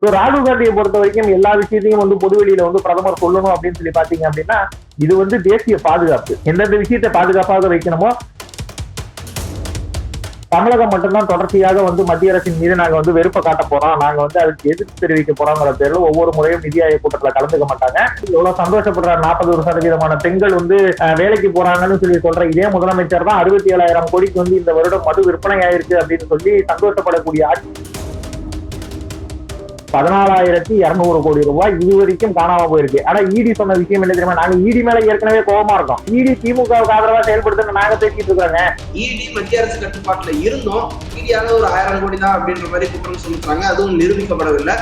So ராகுல் காந்தியை பொறுத்த வரைக்கும் எல்லா விஷயத்தையும் வந்து பொதுவெளியில வந்து பிரதமர் சொல்லணும் அப்படின்னு சொல்லி பாத்தீங்க அப்படின்னா இது வந்து தேசிய பாதுகாப்பு. எந்தெந்த விஷயத்தை பாதுகாப்பாக வைக்கணுமோ தமிழகம் மட்டும்தான் தொடர்ச்சியாக வந்து மத்திய அரசின் மீது நாங்க வந்து வெறுப்பை காட்ட போறோம், நாங்க வந்து அதுக்கு எதிர்ப்பு தெரிவிக்க போறோங்கிற பேர்ல ஒவ்வொரு முறையும் நிதி ஆயோக் கூட்டத்துல கலந்துக்க மாட்டாங்க. எவ்வளவு சந்தோஷப்படுற 41% பெண்கள் வந்து வேலைக்கு போறாங்கன்னு சொல்லி சொல்ற இதே முதலமைச்சர் தான் 67,000 கோடிக்கு வந்து இந்த வருடம் மது விற்பனை ஆயிருக்கு அப்படின்னு சொல்லி சந்தோஷப்படக்கூடிய ஆட்சி 14,200 கோடி ரூபாய் இதுவரைக்கும் காணாம போயிருக்கு. ஆனா இடி சொன்ன விஷயம் என்ன தெரியுமா, நாங்க இடி மேல ஏற்கனவே கோபமா இருக்கோம், இடி திமுகவுக்கு ஆதரவா செயல்படுத்துன்னு நாங்க பேசிட்டு இருக்கிறோங்க. இடி மத்திய அரசு கட்டுப்பாட்டுல இருந்தோம், இடியாக ஒரு 1000 கோடி தான் அப்படின்ற மாதிரி குற்றம் சொல்லிட்டாங்க. அதுவும் நிரூபிக்கப்படவில்லை.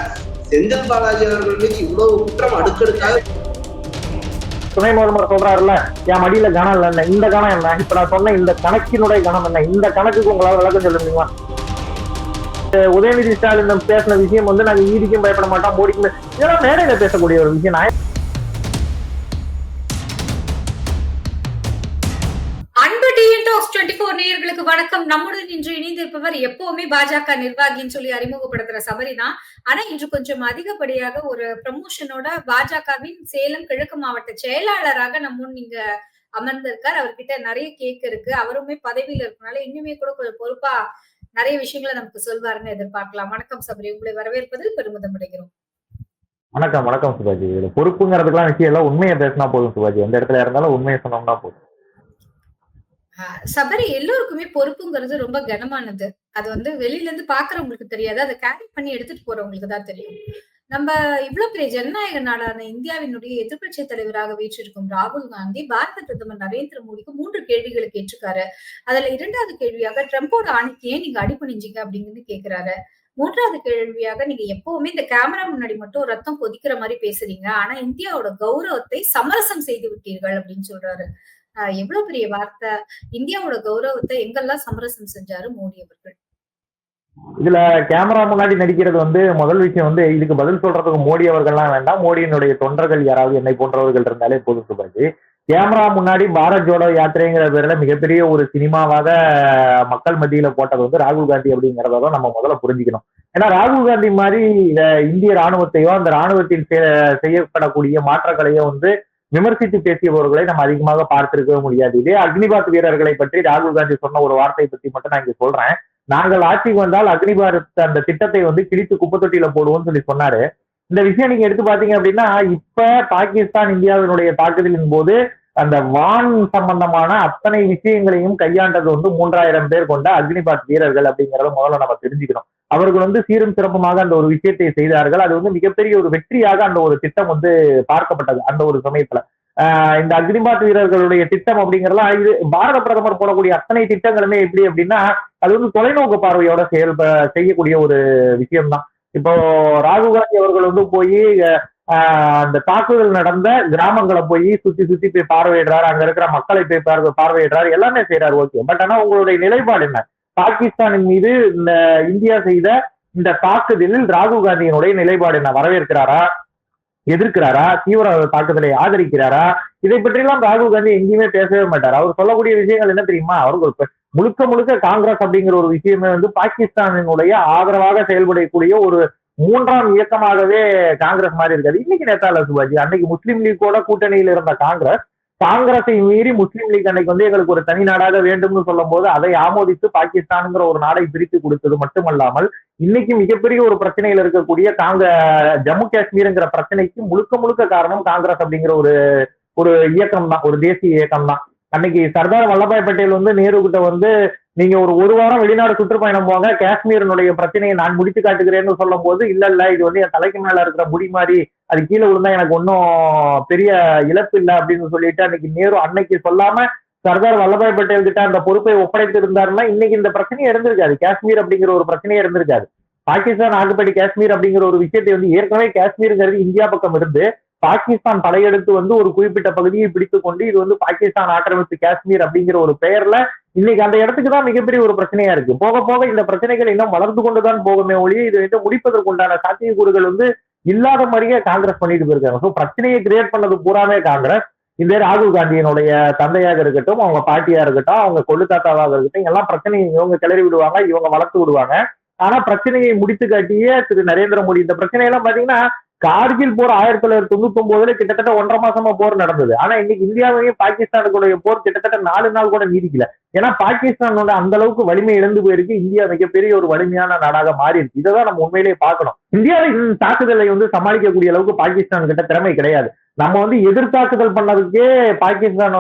செந்தில் பாலாஜி அவர்கள் மீது இவ்வளவு குற்றம் அடுக்கடுக்காக துணை முதல்வர் சொல்றாருல்ல, என் மடியில கணம் இல்ல, இந்த கணம் என்ன, இப்ப நான் சொன்ன இந்த கணக்கினுடைய கணம் என்ன, இந்த கணக்குக்கு உங்களால விளக்கம் சொல்ல முடியுமா? உதயநிதி ஸ்டாலின் பேசின விஷயம் வந்து நாங்க ஈடிக்கும் பயப்பட மாட்டோம், மோடிக்கும் இதெல்லாம் மேடையில பேசக்கூடிய ஒரு விஷயம். அன்பு டிஎன் டாக்ஸ் 24 நேயர்களுக்கு வணக்கம். நம்முடன் இன்று இணைந்திருப்பவர் எப்பவுமே பாஜக நிர்வாகின்னு சொல்லி அறிமுகப்படுத்துற சபரி தான். ஆனா இன்று கொஞ்சம் அதிகப்படியாக ஒரு ப்ரமோஷனோட பாஜகவின் சேலம் கிழக்கு மாவட்ட செயலாளராக நம்ம நீங்க அமர்ந்திருக்கார். அவர்கிட்ட நிறைய கேக் இருக்கு. அவருமே பதவியில இருக்கனால இன்னுமே கூட கொஞ்சம் பொறுப்பா நிறைய விஷயங்களை நமக்கு சொல்வாருன்னு எதிர்பார்க்கலாம். வணக்கம் சபரி, உங்களை வரவேற்பதில் பெருமிதம் அடைகிறோம். வணக்கம் வணக்கம் சுபாஜி. இதுல பொறுப்புங்கிறதுக்கெல்லாம் விஷயம் எல்லாம் உண்மையை பேசினா போதும் சுபாஜி, எந்த இடத்துல இருந்தாலும் உண்மையை சொன்னோம்னா போதும். சபரி, எல்லோருக்குமே பொறுப்புங்கிறது ரொம்ப கனமானது. அது வந்து வெளியில இருந்து பாக்குறவங்களுக்கு தெரியாது, அதை கேரி பண்ணி எடுத்துட்டு போறவங்களுக்கு தான் தெரியும். நம்ம இவ்வளவு பெரிய ஜனநாயக நாடான இந்தியாவினுடைய எதிர்க்கட்சி தலைவராக வீற்றிருக்கும் ராகுல் காந்தி பாரத பிரதமர் நரேந்திர மோடிக்கு 3 கேள்விகளை கேட்டிருக்காரு. அதுல 2வது கேள்வியாக ட்ரம்போட ஆணைக்கு ஏன் நீங்க அடிபணிஞ்சீங்க அப்படிங்கிறது கேக்குறாரு. 3வது கேள்வியாக நீங்க எப்பவுமே இந்த கேமரா முன்னாடி மட்டும் ரத்தம் கொதிக்கிற மாதிரி பேசுறீங்க, ஆனா இந்தியாவோட கௌரவத்தை சமரசம் செய்து விட்டீர்கள் அப்படின்னு சொல்றாரு. எவ்வளவு பெரிய வார்த்தை! இந்தியாவோட கௌரவத்தை எங்கெல்லாம் சமரசம் செஞ்சாரு மோடி அவர்கள். இதுல கேமரா முன்னாடி நடிக்கிறது வந்து முதல் விஷயம் வந்து இதுக்கு பதில் சொல்றதுக்கு மோடி அவர்கள்லாம் வேண்டாம், மோடியினுடைய தொண்டர்கள் யாராவது என்னை போன்றவர்கள் இருந்தாலே போதும் சுபாஜி. கேமரா முன்னாடி பாரத் ஜோடோ யாத்திரைங்கிற பேர்ல மிகப்பெரிய ஒரு சினிமாவாக மக்கள் மத்தியில போட்டது வந்து ராகுல் காந்தி அப்படிங்கிறத நம்ம முதல்ல புரிஞ்சுக்கணும். ஏன்னா ராகுல் காந்தி மாதிரி இந்திய ராணுவத்தையோ அந்த ராணுவத்தில் செய்யப்படக்கூடிய மாற்றங்களையோ வந்து விமர்சித்து பேசியவர்களை நம்ம அதிகமாக பார்த்திருக்கவே முடியாது. இதே அக்னிபாத் வீரர்களை பற்றி ராகுல் காந்தி சொன்ன ஒரு வார்த்தையை பற்றி மட்டும் நான் இங்க சொல்றேன். நாங்கள் ஆட்சிக்கு வந்தால் அக்னிபாரத் அந்த திட்டத்தை வந்து கிழித்து குப்பை தொட்டியில போடுவோம்னு சொல்லி சொன்னாரு. இந்த விஷயம் நீங்க எடுத்து பாத்தீங்க அப்படின்னா இப்ப பாகிஸ்தான் இந்தியாவினுடைய தாக்குதலின் போது அந்த வான் சம்பந்தமான அத்தனை விஷயங்களையும் கையாண்டது வந்து 3000 பேர் கொண்ட அக்னிபாத் வீரர்கள் அப்படிங்கறத முதல்ல நம்ம தெரிஞ்சுக்கணும். அவர்கள் வந்து சீரும் சிறப்புமாக அந்த ஒரு விஷயத்தை செய்தார்கள். அது வந்து மிகப்பெரிய ஒரு வெற்றியாக அந்த ஒரு திட்டம் வந்து பார்க்கப்பட்டது அந்த ஒரு சமயத்துல. இந்த அக்னிபாத் வீரர்களுடைய திட்டம் அப்படிங்கறதெல்லாம் இது பாரத பிரதமர் போடக்கூடிய அத்தனை திட்டங்களுமே எப்படி அப்படின்னா அது வந்து தொலைநோக்கு பார்வையோட செய்யக்கூடிய ஒரு விஷயம்தான். இப்போ ராகுல் காந்தி அவர்கள் வந்து போய் அந்த தாக்குதல் நடந்த கிராமங்களை போய் சுத்தி சுத்தி போய் பார்வையிடுறாரு, அங்க இருக்கிற மக்களை போய் பார்வையிடுறாரு, எல்லாமே செய்யறாரு. ஓகே, பட் ஆனா உங்களுடைய நிலைப்பாடு என்ன? பாகிஸ்தானின் மீது இந்த இந்தியா செய்த இந்த தாக்குதலில் ராகுல் காந்தியினுடைய நிலைப்பாடு என்ன? வரவேற்கிறாரா, எதிர்க்கிறாரா, தீவிர தாக்குதலை ஆதரிக்கிறாரா? இதை பற்றி எல்லாம் ராகுல் காந்தி எங்கேயுமே பேசவே மாட்டார். அவர் சொல்லக்கூடிய விஷயங்கள் என்ன தெரியுமா? அவர்கள் முழுக்க முழுக்க காங்கிரஸ் அப்படிங்கிற ஒரு விஷயமே வந்து பாகிஸ்தானினுடைய ஆதரவாக செயல்படக்கூடிய ஒரு 3ஆம் இயக்கமாகவே காங்கிரஸ் மாதிரி இருக்காது. இன்னைக்கு நேத்தால சுபாஜி, அன்னைக்கு முஸ்லீம் லீக்கோட கூட்டணியில் இருந்த காங்கிரஸை மீறி முஸ்லீம் லீக் அன்னைக்கு வந்து எங்களுக்கு ஒரு தனி நாடாக வேண்டும்னு சொல்லும் போது அதை ஆமோதித்து பாகிஸ்தான்ங்கிற ஒரு நாடை பிரித்து கொடுத்தது மட்டுமல்லாமல் இன்னைக்கு மிகப்பெரிய ஒரு பிரச்சனையில் இருக்கக்கூடிய ஜம்மு காஷ்மீர்ங்கிற பிரச்சனைக்கு முழுக்க முழுக்க காரணம் காங்கிரஸ் அப்படிங்கிற ஒரு ஒரு இயக்கம் தான், ஒரு தேசிய இயக்கம் தான். அன்னைக்கு சர்தார் வல்லபாய் பட்டேல் வந்து நேரு கிட்ட வந்து நீங்க ஒரு வாரம் வெளிநாடு சுற்றுப்பயணம் போங்க, காஷ்மீரினுடைய பிரச்சனையை நான் முடித்து காட்டுகிறேன்னு சொல்லும் போது இல்ல இது வந்து என் தலைக்கு மேல இருக்கிற முடி மாதிரி, அது கீழே விழுந்தா எனக்கு ஒன்னும் பெரிய இழப்பு இல்லை அப்படின்னு சொல்லிட்டு அன்னைக்கு நேரு அன்னைக்கு சொல்லாம சர்தார் வல்லபாய் பட்டேல் கிட்ட அந்த பொறுப்பை ஒப்படைத்து இருந்தாருன்னா இன்னைக்கு இந்த பிரச்சனையே இருந்திருக்காது, காஷ்மீர் அப்படிங்கிற ஒரு பிரச்சனையே இருந்திருக்காது. பாகிஸ்தான் ஆக்குப்படி காஷ்மீர் அப்படிங்கிற ஒரு விஷயத்தை வந்து ஏற்கனவே காஷ்மீருங்கிறது இந்தியா பக்கம் இருந்து பாகிஸ்தான் படையெடுத்து வந்து ஒரு குறிப்பிட்ட பகுதியை பிடித்துக் கொண்டு இது வந்து பாகிஸ்தான் ஆக்கிரமிப்பு காஷ்மீர் அப்படிங்கிற ஒரு பெயர்ல இன்னைக்கு அந்த இடத்துக்கு தான் மிகப்பெரிய ஒரு பிரச்சனையா இருக்கு. போக போக இந்த பிரச்சனைகள் இன்னும் வளர்ந்து கொண்டுதான் போகுமே ஒழிய இதை வந்து முடிப்பதற்கு உண்டான சாத்தியக்கூறுகள் வந்து இல்லாத மாதிரியே காங்கிரஸ் பண்ணிட்டு போயிருக்காங்க. ஸோ பிரச்சனையை கிரியேட் பண்ணது பூராமே காங்கிரஸ். இந்த ராகுல் காந்தியினுடைய தந்தையாக இருக்கட்டும், அவங்க பாட்டியா இருக்கட்டும், அவங்க கொள்ளு தாத்தாவாக இருக்கட்டும், எல்லாம் பிரச்சனையை இவங்க கிளறி விடுவாங்க, இவங்க வளர்த்து விடுவாங்க. ஆனா பிரச்சனையை முடித்து காட்டிய திரு நரேந்திர மோடி. இந்த பிரச்சனையெல்லாம் பாத்தீங்கன்னா கார்கில் போர் 1999 கிட்டத்தட்ட 1.5 மாசமா போர் நடந்தது. ஆனா இன்னைக்கு இந்தியாவையும் பாகிஸ்தானுக்குடைய போர் கிட்டத்தட்ட 4 நாள் கூட நீடிக்கல. ஏன்னா பாகிஸ்தானோட அந்த அளவுக்கு வலிமை இழந்து போயிருக்கு. இந்தியா மிகப்பெரிய ஒரு வலிமையான நாடாக மாறி இருக்கு. இதைதான் நம்ம உண்மையிலேயே பார்க்கணும். இந்தியாவின் தாக்குதலை சமாளிக்கக்கூடிய அளவுக்கு பாகிஸ்தான் கிட்ட திறமை கிடையாது. நம்ம எதிர்த்தாக்குதல் பண்ணதுக்கே பாகிஸ்தான்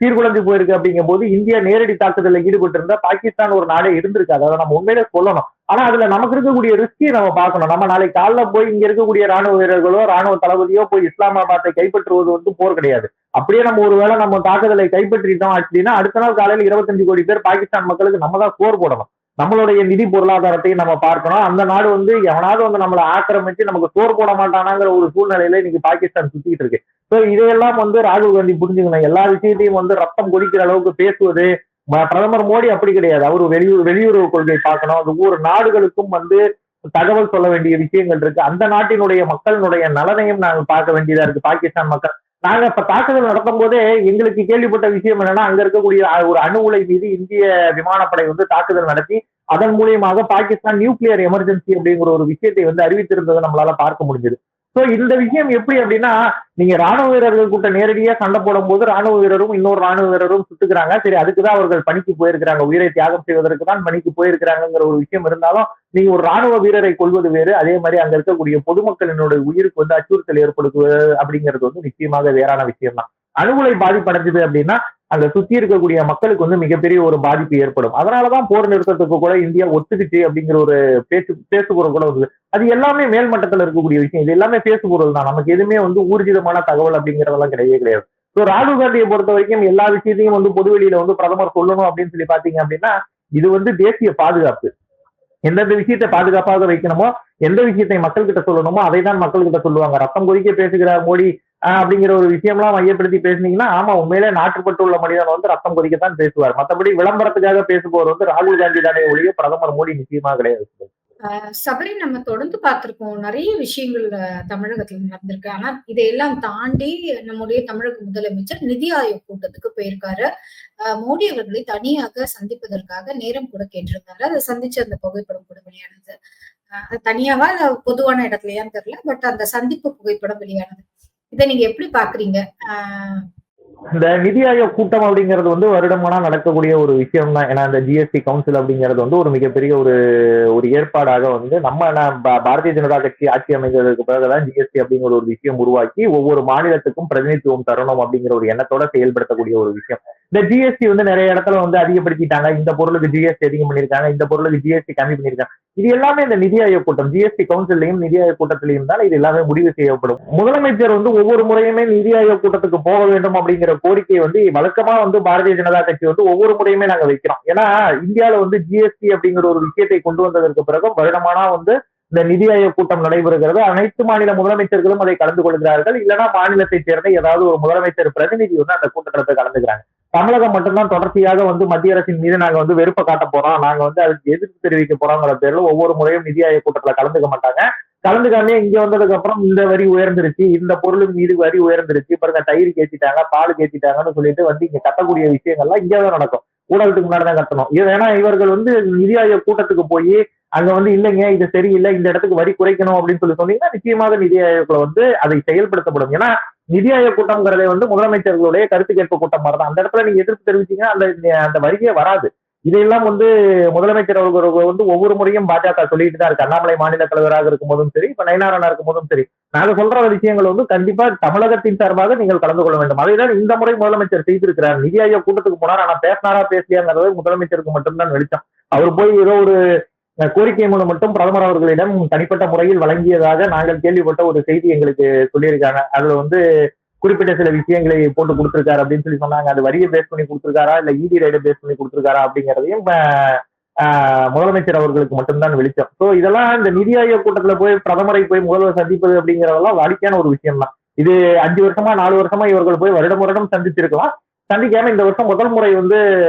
சீர்குலைஞ்சு போயிருக்கு. அப்படிங்கும் போது இந்தியா நேரடி தாக்குதலில் ஈடுபட்டு இருந்தா பாகிஸ்தான் ஒரு நாடே இருந்திருக்காது. அதை நம்ம உண்மையிலே சொல்லணும். ஆனா அதுல நமக்கு இருக்கக்கூடிய ரிஸ்கை நம்ம பார்க்கணும். நம்ம நாளைக்கு காலைல போய் இங்க இருக்கக்கூடிய ராணுவ வீரர்களோ ராணுவ தளபதியோ போய் இஸ்லாமாபாத்தை கைப்பற்றுவது போர் கிடையாது. அப்படியே நம்ம ஒருவேளை நம்ம தாக்குதலை கைப்பற்றிட்டோம் அப்படின்னா அடுத்த நாள் காலையில 25 கோடி பேர் பாகிஸ்தான் மக்களுக்கு நம்ம தான் சோறு போடணும். நம்மளுடைய நிதி பொருளாதாரத்தையும் நம்ம பார்க்கணும். அந்த நாடு எவனாவது நம்மளை ஆக்கிரமிச்சு நமக்கு சோறு போட மாட்டானாங்கிற ஒரு சூழ்நிலையில இன்னைக்கு பாகிஸ்தான் சுத்திட்டு இருக்கு. சோ இதையெல்லாம் ராகுல் காந்தி புரிஞ்சுக்கணும். எல்லா விஷயத்தையும் ரத்தம் கொதிக்கிற அளவுக்கு பேசுவது பிரதமர் மோடி அப்படி கிடையாது. அவரு வெளியுறவு கொள்கை பார்க்கணும். அது ஒவ்வொரு நாடுகளுக்கும் தகவல் சொல்ல வேண்டிய விஷயங்கள் இருக்கு. அந்த நாட்டினுடைய மக்களினுடைய நலனையும் நாங்கள் பார்க்க வேண்டியதா இருக்கு. பாகிஸ்தான் மக்கள் நாங்க இப்ப தாக்குதல் நடத்தும் போதே எங்களுக்கு கேள்விப்பட்ட விஷயம் என்னன்னா அங்க இருக்கக்கூடிய ஒரு அணு உலை மீது இந்திய விமானப்படை தாக்குதல் நடத்தி அதன் மூலியமாக பாகிஸ்தான் நியூக்ளியர் எமர்ஜென்சி அப்படிங்கிற ஒரு விஷயத்தை அறிவித்திருந்ததை நம்மளால பார்க்க முடிஞ்சது. சோ இந்த விஷயம் எப்படி அப்படின்னா நீங்க ராணுவ வீரர்கள் கூட்ட நேரடியா சண்டை போடும் போது ராணுவ வீரரும் இன்னொரு ராணுவ வீரரும் சுட்டுக்கிறாங்க. சரி, அதுக்குதான் அவர்கள் பணிக்கு போயிருக்கிறாங்க, உயிரை தியாகம் செய்வதற்கு தான் பணிக்கு போயிருக்கிறாங்கிற ஒரு விஷயம் இருந்தாலும் நீங்க ஒரு ராணுவ வீரரை கொள்வது வேறு, அதே மாதிரி அங்க இருக்கக்கூடிய பொதுமக்களினுடைய உயிருக்கு அச்சுறுத்தல் ஏற்படுத்துவது அப்படிங்கிறது நிச்சயமாக வேறான விஷயம் தான். அணுகுலை பாதிப்படைஞ்சது அப்படின்னா அங்க சுத்தி இருக்கக்கூடிய மக்களுக்கு மிகப்பெரிய ஒரு பாதிப்பு ஏற்படும். அதனாலதான் போர் நிறுத்தத்துக்கு கூட இந்தியா ஒத்துக்கிச்சு அப்படிங்கிற ஒரு பேசுபொருள் கூட வருது. அது எல்லாமே மேல்மட்டத்துல இருக்கக்கூடிய விஷயம். இது எல்லாமே பேசுபொருள் தான். நமக்கு எதுவுமே ஊர்ஜிதமான தகவல் அப்படிங்கறதெல்லாம் கிடையவே கிடையாது. ஸோ ராகுல் காந்தியை பொறுத்த வரைக்கும் எல்லா விஷயத்தையும் பொதுவெளியில பிரதமர் சொல்லணும் அப்படின்னு சொல்லி பாத்தீங்க அப்படின்னா இது தேசிய பாதுகாப்பு. எந்தெந்த விஷயத்தை பாதுகாப்பாக வைக்கணுமோ, எந்த விஷயத்தை மக்கள் கிட்ட சொல்லணுமோ அதை தான் மக்கள் கிட்ட சொல்லுவாங்க. ரத்தம் கொதிக்க பேசுகிறார் மோடி அப்படிங்கிற ஒரு விஷயம்லாம் மையப்படுத்தி பேசுனீங்கன்னா ஆமா, உண்மையிலே நாட்டுப்பட்டு உள்ள மனிதன் ரத்தம் கொதிக்கத்தான் பேசுவார். மற்றபடி விளம்பரத்துக்காக பேசுபவர் ராகுல் காந்தி தானே ஒழிய பிரதமர் மோடி நிச்சயமா கிடையாது. சபரி, நம்ம தொடர்ந்து பார்த்திருக்கோம் நிறைய விஷயங்கள் தமிழகத்துல நடந்திருக்கு. ஆனா இதையெல்லாம் தாண்டி நம்முடைய தமிழக முதலமைச்சர் நிதி ஆயோக் கூட்டத்துக்கு போயிருக்காரு. மோடி அவர்களை தனியாக சந்திப்பதற்காக நேரம் கூட கேட்டிருந்தாரு. அதை சந்திச்சு அந்த புகைப்படம் கூட வெளியானது. தனியாவா பொதுவான இடத்துலயான்னு தெரியல, பட் அந்த சந்திப்பு புகைப்படம் வெளியானது. இதை நீங்க எப்படி பாக்குறீங்க? இந்த நிதி ஆயோக் கூட்டம் அப்படிங்கிறது வருடமானா நடக்கக்கூடிய ஒரு விஷயம் தான். ஏன்னா இந்த ஜிஎஸ்டி கவுன்சில் அப்படிங்கிறது ஒரு மிகப்பெரிய ஒரு ஏற்பாடாக நம்ம பாரதிய ஜனதா கட்சி ஆட்சி அமைந்ததற்கு பிறகுதான் ஜிஎஸ்டி அப்படிங்கிற ஒரு விஷயம் உருவாக்கி ஒவ்வொரு மாநிலத்துக்கும் பிரதிநிதித்துவம் தரணும் அப்படிங்கிற ஒரு எண்ணத்தோட செயல்படுத்தக்கூடிய ஒரு விஷயம். இந்த ஜிஎஸ்டி நிறைய இடத்துல அதிகப்படுத்திட்டாங்க. இந்த பொருளுக்கு ஜிஎஸ்டி அதிகம் பண்ணியிருக்காங்க, இந்த பொருளுக்கு ஜிஎஸ்டி கம்மி பண்ணியிருக்காங்க. இது எல்லாமே இந்த நிதி ஆயோக் கூட்டம், ஜிஎஸ்டி கவுன்சிலையும் நிதி ஆயோக் கூட்டத்திலையும் தான் இது எல்லாமே முடிவு செய்யப்படும். முதலமைச்சர் ஒவ்வொரு முறையுமே நிதி ஆயோக் கூட்டத்துக்கு போக வேண்டும் அப்படிங்கிற கோரிக்கையை வழக்கமா பாரதிய ஜனதா கட்சி ஒவ்வொரு முறையுமே நாங்க வைக்கிறோம். ஏன்னா இந்தியாவில ஜிஎஸ்டி அப்படிங்கிற ஒரு விஷயத்தை கொண்டு வந்ததற்கு பிறகு வருடமானா இந்த நிதி ஆயோக் கூட்டம் நடைபெறுகிறது. அனைத்து மாநில முதலமைச்சர்களும் அதை கலந்து கொள்கிறார்கள். இல்லைன்னா மாநிலத்தை சேர்ந்த ஏதாவது ஒரு முதலமைச்சர் பிரதிநிதி அந்த கூட்டத்தில் கலந்துக்கிறாங்க. தமிழகம் மட்டும்தான் தொடர்ச்சியாக மத்திய அரசின் மீது நாங்க வெறுப்பை காட்ட போறோம், நாங்க அதுக்கு எதிர்ப்பு தெரிவிக்க போறோங்கிற பேர்ல ஒவ்வொரு முறையும் நிதி ஆயோக் கூட்டத்துல கலந்துக்க மாட்டாங்க. கலந்துக்காமே இங்க வந்ததுக்கு அப்புறம் இந்த வரி உயர்ந்துருச்சு, இந்த பொருளுக்கு மீது வரி உயர்ந்துருச்சு, பாருங்க தயிர் கேட்டிட்டாங்க, பால் கேட்டிட்டாங்கன்னு சொல்லிட்டு இங்க கட்டக்கூடிய விஷயங்கள்லாம் இங்கதான் நடக்கும். ஊடகத்துக்கு முன்னாடிதான் கட்டணும். ஏன்னா இவர்கள் நிதி ஆயோக் கூட்டத்துக்கு போய் அங்க இல்லைங்க இது சரியில்லை, இந்த இடத்துக்கு வரி குறைக்கணும் அப்படின்னு சொன்னீங்கன்னா நிச்சயமாக நிதி ஆயோக்ல அதை செயல்படுத்தப்படும். ஏன்னா நிதி ஆயோக் கூட்டம்ங்கிறதே முதலமைச்சர்களுடைய கருத்து கேட்பு கூட்டம் மாதிரிதான். அந்த இடத்துல நீங்க எதிர்ப்பு தெரிவிச்சீங்கன்னா அந்த வரியே வராது. இதையெல்லாம் முதலமைச்சர் அவர்கள் ஒவ்வொரு முறையும் பாஜக சொல்லிட்டு தான் இருக்கு. அண்ணாமலை மாநில தலைவராக இருக்கும் போதும் சரி, இப்ப நயனாரா இருக்கும் போதும் சரி, நாங்க சொல்ற விஷயங்கள் கண்டிப்பா தமிழகத்தின் சார்பாக நீங்கள் கலந்து கொள்ள வேண்டும். அதைதான் இந்த முறை முதலமைச்சர் செய்திருக்கிறார். நிதி ஆயோக் கூட்டத்துக்கு போனார், ஆனா பேசினாரா பேசலையாங்கிறது முதலமைச்சருக்கு மட்டும்தான் வெளிச்சம். அவர் போய் ஏதோ ஒரு கோரிக்கை மூலம் மட்டும் பிரதமர் அவர்களிடம் தனிப்பட்ட முறையில் வழங்கியதாக நாங்கள் கேள்விப்பட்ட ஒரு செய்தி எங்களுக்கு சொல்லியிருக்காங்க. அதுல குறிப்பிட்ட சில விஷயங்களை போட்டு கொடுத்திருக்காரு அப்படின்னு சொல்லி சொன்னாங்க. அது வரியை பேஸ் பண்ணி கொடுத்திருக்காரா இல்ல இடி ரைடை பேஸ் பண்ணி கொடுத்திருக்காரா அப்படிங்கிறதையும் முதலமைச்சர் அவர்களுக்கு மட்டும்தான் வெளிச்சம். சோ இதெல்லாம் இந்த நிதி ஆயோக் கூட்டத்துல போய் பிரதமரை போய் முதல்வர் சந்திப்பது அப்படிங்கிறதெல்லாம் வாடிக்கையான ஒரு விஷயம் தான். இது 5 வருஷமா 4 வருஷமா இவர்கள் போய் வருடம் சந்திச்சிருக்கலாம். சந்திக்காம இந்த வருஷம் முதல் முறை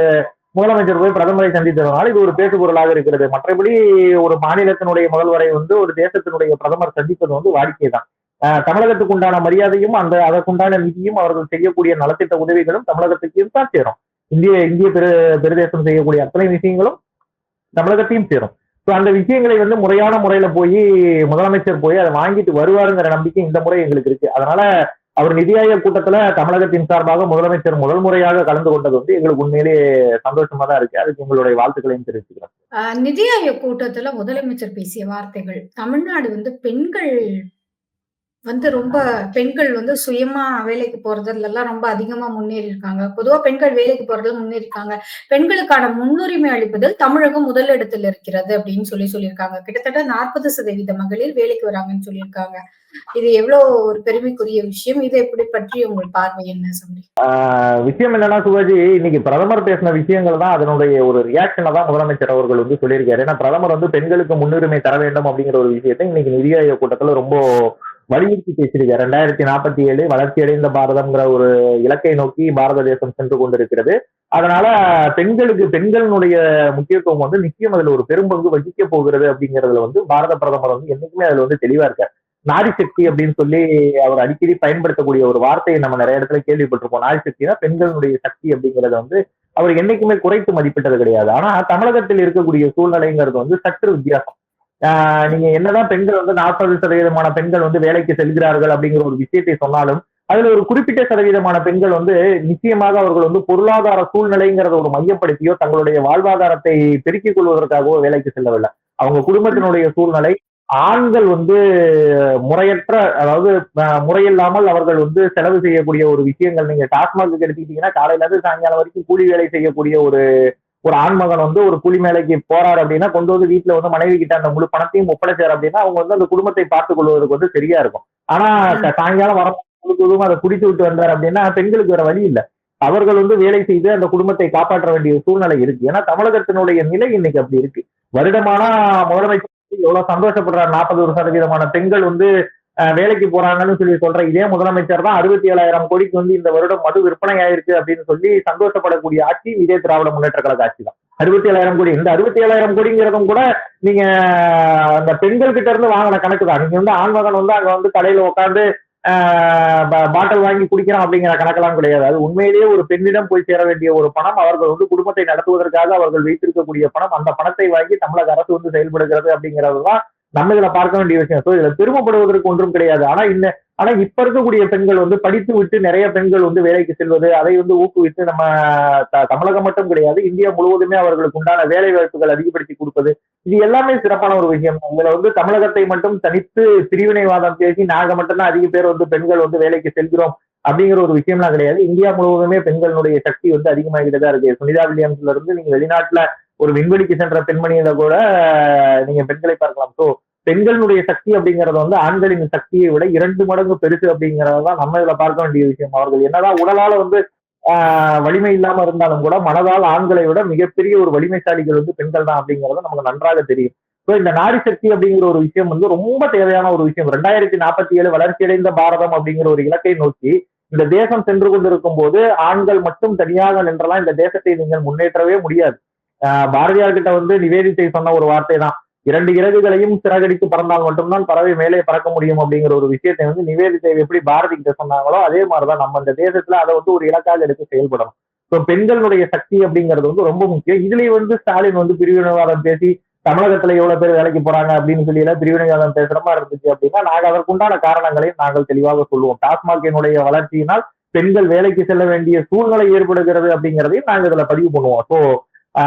முதலமைச்சர் போய் பிரதமரை சந்தித்ததனால இது ஒரு பேசு பொருளாக இருக்கிறது. மற்றபடி ஒரு மாநிலத்தினுடைய முதல்வரை ஒரு தேசத்தினுடைய பிரதமர் சந்திப்பது வாடிக்கை தான். தமிழகத்துக்கு உண்டான மரியாதையும் அதற்குண்டான நிதியும் அவர்கள் செய்யக்கூடிய நலத்திட்ட உதவிகளும் தமிழகத்துக்கு தான் சேரும். இந்திய பிரதேசம் செய்யக்கூடிய அத்தனை விஷயங்களும் தமிழகத்தையும் சேரும். ஸோ அந்த விஷயங்களை வந்து முறையான முறையில போய் முதலமைச்சர் போய் அதை வாங்கிட்டு வருவாருங்கிற நம்பிக்கை இந்த முறை எங்களுக்கு இருக்கு. அதனால அவர் நிதி ஆயோக் கூட்டத்துல தமிழகத்தின் சார்பாக முதலமைச்சர் முதல் முறையாக கலந்து கொண்டது வந்து எங்களுக்கு உண்மையிலேயே சந்தோஷமா தான் இருக்கு. அதுக்கு உங்களுடைய வாழ்த்துக்களையும் தெரிவிச்சுக்கிறேன். நிதி ஆயோக் கூட்டத்துல முதலமைச்சர் பேசிய வார்த்தைகள், தமிழ்நாடு வந்து பெண்கள் வந்து ரொம்ப பெண்கள் வந்து சுயமா வேலைக்கு போறதுல எல்லாம் ரொம்ப அதிகமா முன்னேறி இருக்காங்க. பொதுவா பெண்கள் வேலைக்கு போறதுல முன்னேறி இருக்காங்க. பெண்களுக்கான முன்னுரிமை அளிப்பதில் தமிழகம் முதலிடத்தில் இருக்கிறது அப்படின்னு சொல்லியிருக்காங்க. கிட்டத்தட்ட 40% மகளிர் வேலைக்கு வராங்கன்னு சொல்லியிருக்காங்க. இது எவ்வளவு ஒரு பெருமைக்குரிய விஷயம். இதை எப்படி பற்றி உங்கள் பார்வை என்ன சம்பி? விஷயம் என்னன்னா சிவாஜி, இன்னைக்கு பிரதமர் பேசின விஷயங்கள் தான் அதனுடைய ஒரு ரியாக்ஷனை தான் முதலமைச்சர் அவர்கள் வந்து சொல்லியிருக்காரு. ஏன்னா பிரதமர் வந்து பெண்களுக்கு முன்னுரிமை தர வேண்டும் அப்படிங்கிற ஒரு விஷயத்தை இன்னைக்கு நிதி ஆயோக் கூட்டத்துல ரொம்ப வலியுறுத்தி பேசியிருக்காரு. 2047 வளர்ச்சியடைந்த பாரதம்ங்கிற ஒரு இலக்கை நோக்கி பாரத தேசம் சென்று கொண்டிருக்கிறது. அதனால பெண்களுடைய முக்கியத்துவம் வந்து நிச்சயம் அதுல ஒரு பெரும்பங்கு வகிக்க போகிறது அப்படிங்கறதுல வந்து பாரத பிரதமர் வந்து என்னைக்குமே அதுல வந்து தெளிவா இருக்காரு. நாரி சக்தி அப்படின்னு சொல்லி அவர் அடிக்கடி பயன்படுத்தக்கூடிய ஒரு வார்த்தையை நம்ம நிறைய இடத்துல கேள்விப்பட்டிருப்போம். நாரி சக்தினா பெண்களுடைய சக்தி அப்படிங்கறத வந்து அவர் என்னைக்குமே குறைத்து மதிப்பிட்டது கிடையாது. ஆனா தமிழகத்தில் இருக்கக்கூடிய சூழ்நிலைங்கிறது வந்து சற்று வித்தியாசம். நீங்க என்னதான் பெண்கள் வந்து 40% பெண்கள் வந்து வேலைக்கு செல்கிறார்கள் அப்படிங்கிற ஒரு விஷயத்தை சொன்னாலும் அதுல ஒரு குறிப்பிட்ட சதவீதமான பெண்கள் வந்து நிச்சயமாக அவர்கள் வந்து பொருளாதார சூழ்நிலைங்கிறத ஒரு மையப்படுத்தியோ தங்களுடைய வாழ்வாதாரத்தை பெருக்கிக் கொள்வதற்காகவோ வேலைக்கு செல்லவில்லை. அவங்க குடும்பத்தினுடைய சூழ்நிலை, ஆண்கள் வந்து முறையற்ற, அதாவது முறையில்லாமல் அவர்கள் வந்து செலவு செய்யக்கூடிய ஒரு விஷயங்கள். நீங்க டாஸ்மாக் எடுத்துக்கிட்டீங்கன்னா காலையில இருந்து சாயங்காலம் வரைக்கும் கூலி வேலை செய்யக்கூடிய ஒரு ஒரு ஆண்மகன் வந்து ஒரு கூலி வேலைக்கு போறாரு அப்படின்னா கொண்டு வந்து வீட்டுல வந்து மனைவி கிட்ட அந்த முழு பணத்தையும் ஒப்படைச்சாரு அப்படின்னா அவங்க வந்து அந்த குடும்பத்தை பார்த்துக் கொள்வதற்கு வந்து சரியா இருக்கும். ஆனா சாயங்காலம் வர முழுவதும் அதை குடித்து விட்டு வந்தார் அப்படின்னா பெண்களுக்கு வேற வழி இல்லை. அவர்கள் வந்து வேலை செய்து அந்த குடும்பத்தை காப்பாற்ற வேண்டிய சூழ்நிலை இருக்கு. ஏன்னா தமிழகத்தினுடைய நிலை இன்னைக்கு அப்படி இருக்கு. வருடமானா முதலமைச்சர் எவ்வளவு சந்தோஷப்படுறாரு, 40% பெண்கள் வந்து வேலைக்கு போறாங்கன்னு சொல்லி சொல்ற இதே முதலமைச்சர் தான் 67,000 கோடிக்கு வந்து இந்த வருடம் மது விற்பனை ஆயிருக்கு அப்படின்னு சொல்லி சந்தோஷப்படக்கூடிய ஆட்சி இதே திராவிட முன்னேற்ற கழக ஆட்சி தான். 67,000 கோடி. இந்த 67,000 கோடிங்கிறதும் கூட நீங்க அந்த பெண்கள் கிட்ட இருந்து வாங்கின கணக்கு தான். நீங்க வந்து ஆண்மகன் வந்து அங்க வந்து கடையில உட்காந்து பாட்டில் வாங்கி குடிக்கிறான் அப்படிங்கிற கணக்கெல்லாம் கிடையாது. அது உண்மையிலேயே ஒரு பெண்ணிடம் போய் சேர வேண்டிய ஒரு பணம். அவர்கள் வந்து குடும்பத்தை நடத்துவதற்காக அவர்கள் வைத்திருக்கக்கூடிய பணம். அந்த பணத்தை வாங்கி தமிழக அரசு வந்து செயல்படுகிறது அப்படிங்கிறதுதான் நம்ம இதுல பார்க்க வேண்டிய விஷயம். ஸோ இதுல பெருமைப்படுவதற்கு ஒன்றும் கிடையாது. ஆனா இப்ப இருக்கக்கூடிய பெண்கள் வந்து படித்து விட்டு நிறைய பெண்கள் வந்து வேலைக்கு செல்வது, அதை வந்து ஊக்குவித்து நம்ம தமிழகம் மட்டும் கிடையாது இந்தியா முழுவதுமே அவர்களுக்கு உண்டான வேலை வாய்ப்புகள் அதிகப்படுத்தி கொடுப்பது, இது எல்லாமே சிறப்பான ஒரு விஷயம். இதுல வந்து தமிழகத்தை மட்டும் தனித்து பிரிவினைவாதம் பேசி நாங்க மட்டும்தான் அதிக பேர் வந்து பெண்கள் வந்து வேலைக்கு செல்கிறோம் அப்படிங்கிற ஒரு விஷயம்லாம் கிடையாது. இந்தியா முழுவதுமே பெண்களுடைய சக்தி வந்து அதிகமாகிட்டு தான் இருக்கு. சுனிதா வில்லியம்ஸ்ல இருந்து நீங்க வெளிநாட்டுல ஒரு விண்வெளிக்கு சென்ற பெண்மணியில கூட நீங்க பெண்களை பார்க்கலாம். ஸோ பெண்களுடைய சக்தி அப்படிங்கறது வந்து ஆண்களின் சக்தியை விட 2 மடங்கு பெருசு அப்படிங்கறதான் நம்ம இதுல பார்க்க வேண்டிய விஷயம். அவர்கள் என்னதான் உடலால வந்து வலிமை இல்லாம இருந்தாலும் கூட மனதால் ஆண்களை விட மிகப்பெரிய ஒரு வலிமைசாலிகள் வந்து பெண்கள் தான் அப்படிங்கறது நமக்கு நன்றாக தெரியும். ஸோ இந்த நாரி சக்தி அப்படிங்கிற ஒரு விஷயம் வந்து ரொம்ப தேவையான ஒரு விஷயம். 2047 வளர்ச்சியடைந்த பாரதம் அப்படிங்கிற ஒரு இலக்கை நோக்கி இந்த தேசம் சென்று கொண்டிருக்கும் போது ஆண்கள் மட்டும் தனியாக நின்றலாம் இந்த தேசத்தை நீங்கள் முன்னேற்றவே முடியாது. பாரதியார் கிட்ட வந்து நிவேதித்தை சொன்ன ஒரு வார்த்தை தான், 2 இறகுகளையும் சிறகடித்து பறந்தால் மட்டும்தான் பறவை மேலே பறக்க முடியும் அப்படிங்கிற ஒரு விஷயத்தை வந்து நிவேதித்தை எப்படி பாரதி கிட்ட சொன்னாங்களோ அதே மாதிரிதான் நம்ம இந்த தேசத்துல அதை வந்து ஒரு இலக்காக எடுத்து செயல்படணும். ஸோ பெண்களுடைய சக்தி அப்படிங்கிறது வந்து ரொம்ப முக்கியம். இதுலயும் வந்து ஸ்டாலின் வந்து பிரிவினைவாதம் பேசி தமிழகத்துல எவ்வளவு பேர் வேலைக்கு போறாங்க அப்படின்னு சொல்லி எல்லாம் பிரிவினைவாதம் பேசுற மாதிரி இருந்துச்சு அப்படின்னா நாங்க அதற்குண்டான காரணங்களையும் நாங்கள் தெளிவாக சொல்லுவோம். டாஸ்மாகினுடைய வளர்ச்சியினால் பெண்கள் வேலைக்கு செல்ல வேண்டிய சூழ்நிலை ஏற்படுகிறது அப்படிங்கிறதையும் நாங்க இதுல பதிவு பண்ணுவோம். ஸோ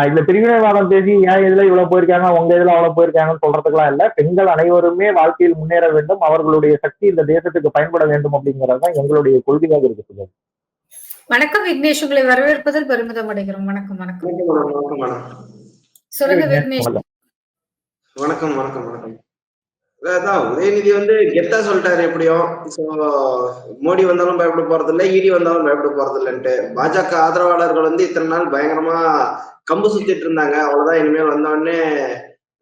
இந்த பிரிவினைவாதம் பேசி ஏன் இதுல இவ்வளவு போயிருக்காங்க உங்க இதுல அவ்வளவு போயிருக்காங்கன்னு சொல்றதுக்கெல்லாம் இல்ல. பெண்கள் அனைவருமே வாழ்க்கையில் முன்னேற வேண்டும், அவர்களுடைய சக்தி இந்த தேசத்துக்கு பயன்பட வேண்டும் அப்படிங்கறதுதான் எங்களுடைய கொள்கையாக இருக்கு. வணக்கம் விக்னேஷ், உங்களை வரவேற்பதில் பெருமிதம் அடைகிறோம். வணக்கம். வணக்கம் சொல்லுங்க விக்னேஷ். வணக்கம் வணக்கம் வணக்கம். அதான் உதயநிதி வந்து கெத்தா சொல்லிட்டாரு எப்படியும். மோடி வந்தாலும் பயப்பட போறது இல்லை, இடி வந்தாலும் பயப்பட போறது இல்லைன்ட்டு. பாஜக ஆதரவாளர்கள் வந்து இத்தனை நாள் பயங்கரமா கம்பு சுத்திட்டு இருந்தாங்க. அவ்வளவுதான், இனிமேல் வந்தோடனே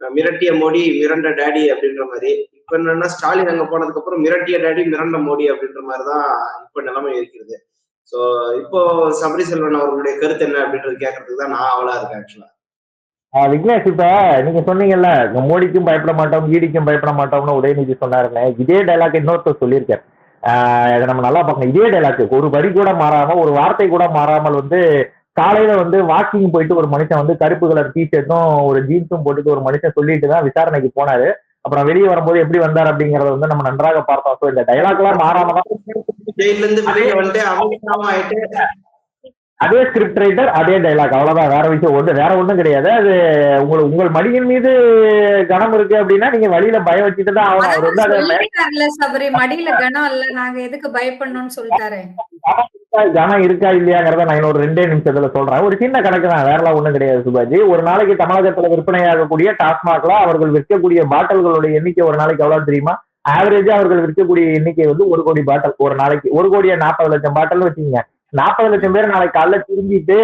மிரட்டிய மோடி மிரண்ட டேடி அப்படின்ற மாதிரி. இப்ப என்னன்னா ஸ்டாலின் அங்க போனதுக்கு அப்புறம் மிரட்டிய டேடி மிரண்ட மோடி அப்படின்ற மாதிரிதான் இப்ப நிலைமை இருக்கிறது. சோ இப்போ சபரி செல்வன் அவர்களுடைய கருத்து என்ன அப்படின்றது கேட்கறதுக்கு தான் நான் ஆவலா இருக்கேன் ஆக்சுவலா. விக்னேஷ், இப்ப நீங்க சொன்னீங்கல்ல மோடிக்கும் பயப்பட மாட்டோம் ஈடிக்கும் பயப்பட மாட்டோம்னு உதயநிதி சொன்னாருன்னு, இதே டைலாக் இன்னொருத்தர் சொல்லியிருக்காரு. இதை நம்ம நல்லா பார்க்கணும். இதே டைலாக் ஒரு வரி கூட மாறாம ஒரு வார்த்தை கூட மாறாமல் வந்து காலையில வந்து வாக்கிங் போயிட்டு ஒரு மனுஷன் வந்து கருப்பு கலர் டிஷர்ட்டும் ஒரு ஜீன்ஸும் போட்டுட்டு ஒரு மனுஷன் சொல்லிட்டு தான் விசாரணைக்கு போனாரு. அப்புறம் வெளியே வரும்போது எப்படி வந்தார் அப்படிங்கறத வந்து நம்ம நன்றாக பார்த்தோம். ஸோ இந்த டைலாக் எல்லாம் மாறாம தான் ஜெயில இருந்து வெளியே வந்துட்டு அமைதியாவும் ஆயிட்டு அதே ஸ்கிரிப்ட் ரைட்டர் அதே டைலாக், அவ்வளவுதான். வேற விஷயம் ஒண்ணு வேற ஒண்ணும் கிடையாது. அது உங்கள் மடியின் மீது கனம் இருக்கு அப்படின்னா நீங்க வழியில பயம் வச்சுட்டு தான் ஆகணும். அவர் வந்து அதை சொல்லிட்டாருல சபரி, மடியில கனம் இல்ல, நாங்க எதுக்கு பயப்படணும்னு சொல்லிட்டாரு. கனம் இருக்கா இல்லையாங்கிறத நான் இன்னொரு 2 நிமிஷத்துல சொல்றேன். ஒரு சின்ன கணக்கு தான், வேறலாம் ஒண்ணும் கிடையாது சுபாஜி. ஒரு நாளைக்கு தமிழகத்துல விற்பனையாகக்கூடிய டாஸ்மாக்ல அவர்கள் விற்கக்கூடிய பாட்டில்களுடைய எண்ணிக்கை ஒரு நாளைக்கு எவ்வளவு தெரியுமா? ஆவரேஜா அவர்கள் விற்கக்கூடிய எண்ணிக்கை வந்து 1 கோடி பாட்டில் ஒரு நாளைக்கு. 1,40,00,000 பாட்டில் வச்சுங்க. 40,00,000 பேர் நாளைக்கு காலைல திரும்பிட்டு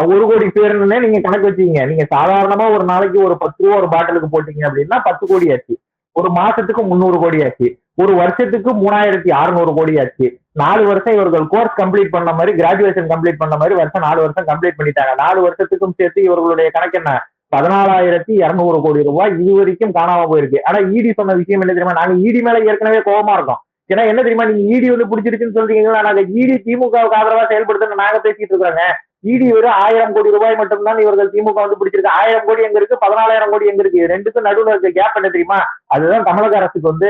1 கோடி பேருன்னு நீங்க கணக்கு வச்சீங்க. நீங்க சாதாரணமா ஒரு நாளைக்கு ஒரு 10 ரூபா ஒரு பாட்டிலுக்கு போட்டீங்க அப்படின்னா 10 கோடி ஆச்சு. ஒரு மாசத்துக்கு 300 கோடி ஆச்சு. ஒரு வருஷத்துக்கு 3,600 கோடி ஆச்சு. 4 வருஷம் இவர்கள் கோர்ஸ் கம்ப்ளீட் பண்ண மாதிரி, கிராஜுவேஷன் கம்ப்ளீட் பண்ண மாதிரி வருஷம் 4 வருஷம் கம்ப்ளீட் பண்ணிட்டாங்க. 4 வருஷத்துக்கும் சேர்த்து இவர்களுடைய கணக்கு என்ன? 14,200 கோடி ரூபாய் இது வரைக்கும் காணாம போயிருக்கு. ஆனா இடி சொன்ன விஷயம் என்ன தெரியுமா? நாங்க இடி மேல ஏற்கனவே கோபமா இருக்கோம். ஏன்னா என்ன தெரியுமா, நீங்க இடி வந்து பிடிச்சிருக்குன்னு சொல்றீங்களா? நாங்க இடி திமுகவுக்கு ஆதரவா செயல்படுத்த நாங்க பேசிட்டு இருக்கிறோங்க. இடி வெறும் 1,000 கோடி ரூபாய் மட்டும்தான் இவர்கள் திமுக வந்து பிடிச்சிருக்கு. 1,000 கோடி எங்க இருக்கு, 14,000 கோடி எங்க இருக்கு? ரெண்டுக்கும் நடுவுல இருக்க கேப் என்ன தெரியுமா? அதுதான் தமிழக அரசுக்கு வந்து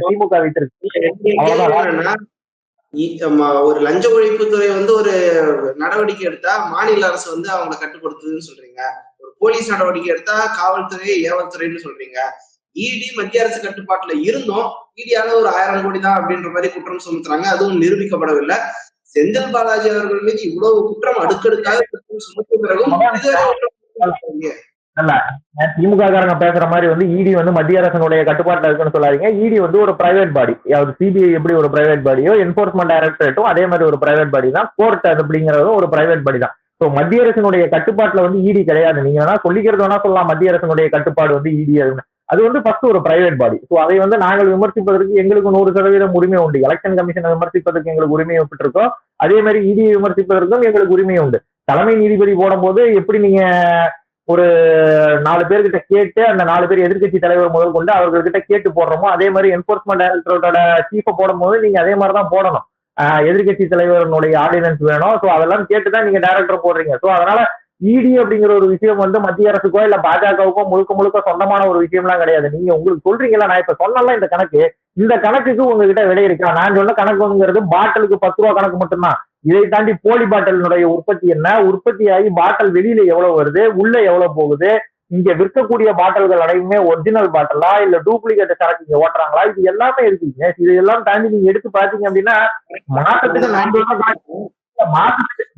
திமுக வைத்திருக்கு. அவ்வளவுதான். ஒரு லஞ்ச ஒழிப்புத்துறை வந்து ஒரு நடவடிக்கை எடுத்தா மாநில அரசு வந்து அவங்களை கட்டுப்படுத்துதுன்னு சொல்றீங்க. ஒரு போலீஸ் நடவடிக்கை எடுத்தா காவல்துறை, ஏவல்துறைன்னு சொல்றீங்க. இடி மத்திய அரசு கட்டுப்பாட்டுல இருந்தும் இடியால ஒரு 1,000 கோடி தான் அப்படின்ற மாதிரி குற்றம் சுமத்துறாங்க. அதுவும் நிரூபிக்கப்படவில்லை. செந்தில் பாலாஜி அவர்கள் மீது இவ்வளவு குற்றம் அடுக்கடுக்காக குற்றம் சுமத்த பிறகும் திமுக காரங்க பேசுற மாதிரி வந்து இடி வந்து மத்திய அரசனுடைய கட்டுப்பாட்டுல இருக்குன்னு சொல்லாதீங்க. இடி வந்து ஒரு பிரைவேட் பாடி. அதாவது சிபிஐ எப்படி ஒரு பிரைவேட் பாடியோ, என்போர்ஸ்மெண்ட் டைரக்டரேட்டும் அதே மாதிரி ஒரு பிரைவேட் பாடி தான். கோர்ட் அப்படிங்கிறதும் ஒரு பிரைவேட் பாடி தான். ஸோ மத்திய அரசனுடைய கட்டுப்பாட்டுல வந்து இடி கிடையாது. நீங்க வேணா சொல்லிக்கிறது வேணா சொல்லலாம், மத்திய அரசனுடைய கட்டுப்பாடு வந்து இடி அது வந்து ஃபர்ஸ்ட் ஒரு பிரைவேட் பாடி. ஸோ அதை வந்து நாங்கள் விமர்சிப்பதற்கு எங்களுக்கு 100% உரிமை உண்டு. எலெக்ஷன் கமிஷனை விமர்சிப்பதற்கு எங்களுக்கு உரிமை விட்டுருக்கோம். அதே மாதிரி இடியை விமர்சிப்பதற்கும் எங்களுக்கு உரிமை உண்டு. தலைமை நீதிபதி போடும்போது எப்படி நீங்க ஒரு 4 பேர்கிட்ட கேட்டு அந்த 4 பேர் எதிர்கட்சி தலைவர் முதல் கொண்டு அவர்கிட்ட கேட்டு போடுறோமோ, அதே மாதிரி என்போர்ஸ்மெண்ட் டைரக்டரோட சீஃபை போடும் போது நீங்க அதே மாதிரிதான் போடணும். எதிர்கட்சி தலைவர்களுடைய ஆர்டினன்ஸ் வேணும். ஸோ அதெல்லாம் கேட்டுதான் நீங்க டைரக்டர் போடுறீங்க. ஸோ அதனால இடி அப்படிங்கிற ஒரு விஷயம் வந்து மத்திய அரசுக்கோ இல்ல பாஜகவுக்கோ முழுக்க முழுக்க சொந்தமான ஒரு விஷயம்லாம் கிடையாது. நீங்க உங்களுக்கு சொல்றீங்களா, நான் இப்ப சொன்னல இந்த கணக்கு, இந்த கணக்குக்கு உங்ககிட்ட விலை இருக்கா? நான் சொன்ன கணக்குங்கிறது பாட்டிலுக்கு 10 ரூபா கணக்கு மட்டும்தான். இதை தாண்டி போலி பாட்டிலினுடைய உற்பத்தி என்ன, உற்பத்தி ஆகி பாட்டில் வெளியில எவ்வளவு வருது, உள்ள எவ்வளவு போகுது, இங்க விற்கக்கூடிய பாட்டில்கள் அனைத்துமே ஒரிஜினல் பாட்டிலா இல்ல டூப்ளிகேட் சரக்கு இங்க ஓட்டுறாங்களா, இது எல்லாமே இருக்குங்க. இது எல்லாம் தாண்டி நீங்க எடுத்து பாத்தீங்க அப்படின்னா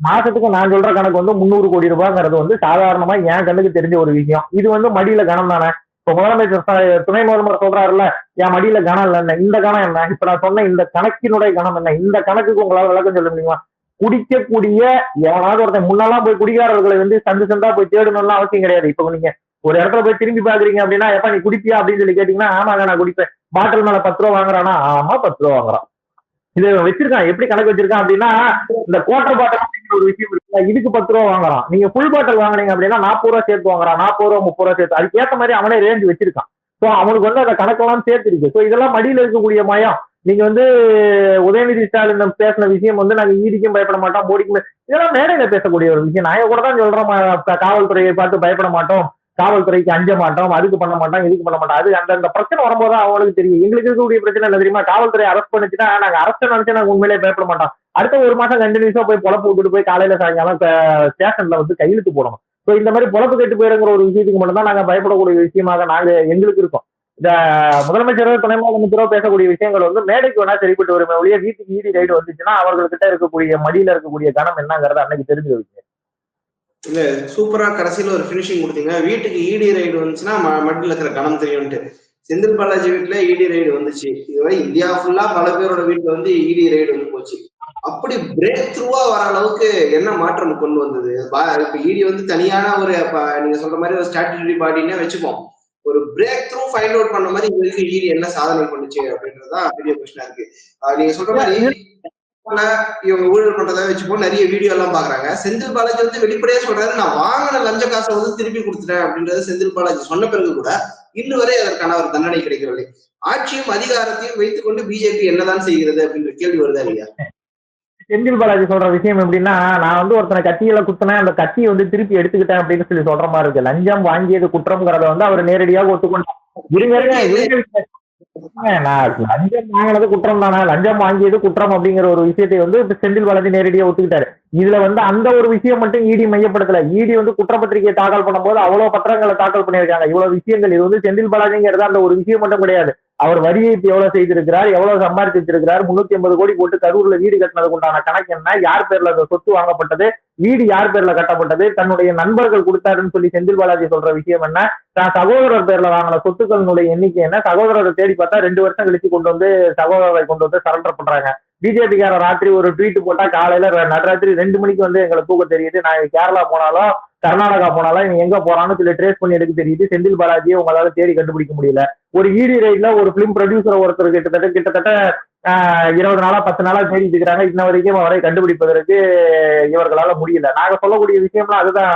மாசத்துக்கு நான் சொல்ற கணக்கு வந்து 300 கோடி ரூபாய்ங்கிறது வந்து சாதாரணமா என் கண்ணுக்கு தெரிஞ்ச ஒரு விஷயம். இது வந்து மடியில கணம் தானே. இப்ப முதலமைச்சர் துணை முதல்வர் சொல்றாருல்ல, என் மடியில கணம் இல்ல, என்ன இந்த கணம் என்ன? இப்ப நான் சொன்ன இந்த கணக்கினுடைய கணம் என்ன? இந்த கணக்குக்கு உங்களால விளக்கம் சொல்ல முடியுமா? குடிக்கக்கூடிய எவனாவது ஒருத்தன் முன்னெல்லாம் போய் குடிகாரர்களை வந்து சந்து சந்தா போய் தேடணும்லாம் அவசியம் கிடையாது. இப்ப நீங்க ஒரு இடத்துல போய் திரும்பி பாக்குறீங்க அப்படின்னா, எப்ப நீ குடிப்பியா அப்படின்னு சொல்லி கேட்டீங்கன்னா, ஆமாங்க நான் குடிப்பேன். பாட்டில் மேல 10 ரூபா வாங்குறானா? ஆமா 10 ரூபா வாங்குறான். இதை வச்சிருக்கான். எப்படி கணக்கு வச்சிருக்கான் அப்படின்னா, இந்த குவார்டர் பாட்டில் அப்படிங்கிற ஒரு விஷயம் இருக்குல்ல, இதுக்கு 10 ரூபா வாங்குறான். நீங்க ஃபுல் பாட்டில் வாங்குனீங்க அப்படின்னா 40 ரூபா சேர்த்து வாங்குறான். 40 ரூபா 30 ரூபா சேர்த்து. அதுக்கு ஏத்த மாதிரி அவனே ரேஞ்ச் வச்சிருக்கான். ஸோ அவனுக்கு வந்து அந்த கணக்கெல்லாம் சேர்த்து இருக்கு. ஸோ இதெல்லாம் மடியில இருக்கக்கூடிய மயம். நீங்க வந்து உதயநிதி ஸ்டாலின் பேசின விஷயம் வந்து நாங்க ஈடிக்கும் பயப்பட மாட்டோம், மோடிக்கும் இதெல்லாம் மேடையில பேசக்கூடிய ஒரு விஷயம். நான் கூட தான் சொல்றோம், காவல்துறையை பார்த்து பயப்பட மாட்டோம், காவல்துறைக்கு அஞ்ச மாட்டோம், அதுக்கு பண்ண மாட்டோம், இதுக்கு பண்ண மாட்டோம். அது அந்த பிரச்சனை வரும்போது அவங்களுக்கு தெரியும். எங்களுக்கு இருக்கக்கூடிய பிரச்சனை என்ன தெரியுமா? காவல்துறை அரெஸ்ட் பண்ணிச்சுன்னா நாங்க அரெஸ்ட் நினைச்சு நாங்க உண்மையிலே பயப்பட மாட்டோம். அடுத்த ஒரு மாசம் கண்டினியூஸா போய் பொழப்பு விட்டுட்டு போய் காலையில சாயங்காலம் ஸ்டேஷன்ல வந்து கையெழுத்து போடணும். ஸோ இந்த மாதிரி பொழப்பு கெட்டு போயிருங்கிற ஒரு விஷயத்துக்கு மட்டும் தான் நாங்க பயப்படக்கூடிய விஷயமாக நாங்க எங்களுக்கு இருக்கோம். இந்த முதலமைச்சரோ துணை முதலமைச்சரோ பேசக்கூடிய விஷயங்கள் வந்து மேடைக்கு வேணா சரிப்பட்டு வருமே ஒழிய வீட்டுக்கு ஈடி ரைடு வந்துச்சுன்னா அவர்கிட்ட இருக்கக்கூடிய மடியில இருக்கக்கூடிய கணம் என்னங்கிறத அன்னைக்கு தெரிஞ்சு வைங்க. இல்ல சூப்பரா கடைசியில ஒரு பினிஷிங் கொடுத்தீங்க. வீட்டுக்கு இடி ரைடு வந்துச்சுன்னா மடியில இருக்கிற கணம் தெரியும்ட்டு. செந்தில் பாலாஜி வீட்டுல இடி ரைடு வந்துச்சு. இதுவரை இந்தியா ஃபுல்லா பல பேரோட வீட்டுல வந்து இடி ரைடு வந்து போச்சு. அப்படி பிரேக் த்ரூவா வர அளவுக்கு என்ன மாற்றம் கொண்டு வந்தது? இப்ப இடி வந்து தனியான ஒரு நீங்க சொல்ற மாதிரி ஒரு ஸ்டாட்யூட்டரி பாடினே வச்சுப்போம். ஒரு பிரேக் த்ரூ ஃபைண்ட் அவுட் பண்ண மாதிரி இவருக்கு இடி என்ன சாதனை பண்ணுச்சு அப்படின்றதுதான் பெரிய கொஸ்டினா இருக்கு. நீங்க சொல்ற மாதிரி இவங்க ஊழல் பண்றதா வச்சுப்போம், நிறைய வீடியோ எல்லாம் பாக்குறாங்க. செந்தில் பாலாஜி வந்து வெளிப்படையா சொல்றாரு, நான் வாங்கின லஞ்ச காசை வந்து திருப்பி கொடுத்துட்டேன் அப்படின்றது செந்தில் பாலாஜி சொன்ன பிறகு கூட இன்று வரை அதற்கான ஒரு தண்டனை கிடைக்கவில்லை. ஆட்சியும் அதிகாரத்தையும் வைத்துக் கொண்டு பிஜேபி என்னதான் செய்கிறது அப்படின்ற கேள்வி வருதா இல்லையா? செந்தில் பாலாஜி சொல்ற விஷயம் எப்படின்னா, நான் வந்து ஒருத்தனை கத்தியில குத்துனேன், அந்த கத்தியை வந்து திருப்பி எடுத்துக்கிட்டேன் அப்படின்னு சொல்லி சொல்ற மாதிரி இருக்கு. லஞ்சம் வாங்கியது குற்றம்ங்கிறத வந்து அவர் நேரடியாக ஒத்துக்கொண்டார். இருங்க இருங்க இருங்க நான் லஞ்சம் வாங்கினது குற்றம் தானே, லஞ்சம் வாங்கியது குற்றம் அப்படிங்கிற ஒரு விஷயத்தை வந்து இப்ப செந்தில் பாலாஜி நேரடியா ஒத்துக்கிட்டாரு. இதுல வந்து அந்த ஒரு விஷயம் மட்டும் இடி மையப்படுத்தல. இடி வந்து குற்றப்பத்திரிகையை தாக்கல் பண்ணும்போது அவ்வளவு பத்திரங்களை தாக்கல் பண்ணியிருக்காங்க. இவ்வளவு விஷயங்கள். இது வந்து செந்தில் பாலாஜிங்கிறது அந்த ஒரு விஷயம் மட்டும் கிடையாது. அவர் வரி ஏய்ப்பு எவ்வளவு செய்திருக்கிறார், எவ்வளவு சம்பாதிச்சு வச்சிருக்கிறார், 350 கோடி போட்டு கரூர்ல வீடு கட்டினதுக்கு உண்டான கணக்கு என்ன, யார் பேர்ல அந்த சொத்து வாங்கப்பட்டது, வீடு யார் பேர்ல கட்டப்பட்டது, தன்னுடைய நண்பர்கள் கொடுத்தாருன்னு சொல்லி செந்தில் பாலாஜி சொல்ற விஷயம் என்ன, தான் சகோதரர் பேர்ல வாங்கின சொத்துக்களுடைய எண்ணிக்கை என்ன, சகோதரரை தேடி பார்த்தா 2 வருஷம் கழிச்சு கொண்டு வந்து சகோதரரை கொண்டு வந்து சரண்டர் பண்றாங்க. பிஜேபிக்கார ராத்திரி ஒரு ட்வீட் போட்டா காலையில நடுராத்திரி 2 மணிக்கு வந்து எங்களை தூக்க தெரியுது, நான் கேரளா போனாலும் கர்நாடகா போனாலும் இவன் எங்க போறான்னு சொல்லி ட்ரேஸ் பண்ணி எடுக்க தெரியுது, செந்தில் பாலாஜியை உங்களால தேடி கண்டுபிடிக்க முடியல. ஒரு இடி ரைட்ல ஒரு பிலிம் ப்ரொடியூசர் ஒருத்தர் கிட்டத்தட்ட 20 நாளா 10 நாளா தேடிட்டு இருக்கிறாங்க. இன்ன வரைக்கும் அவரை கண்டுபிடிப்பதற்கு இவர்களால முடியல. நாங்க சொல்லக்கூடிய விஷயம்லாம் அதுதான்.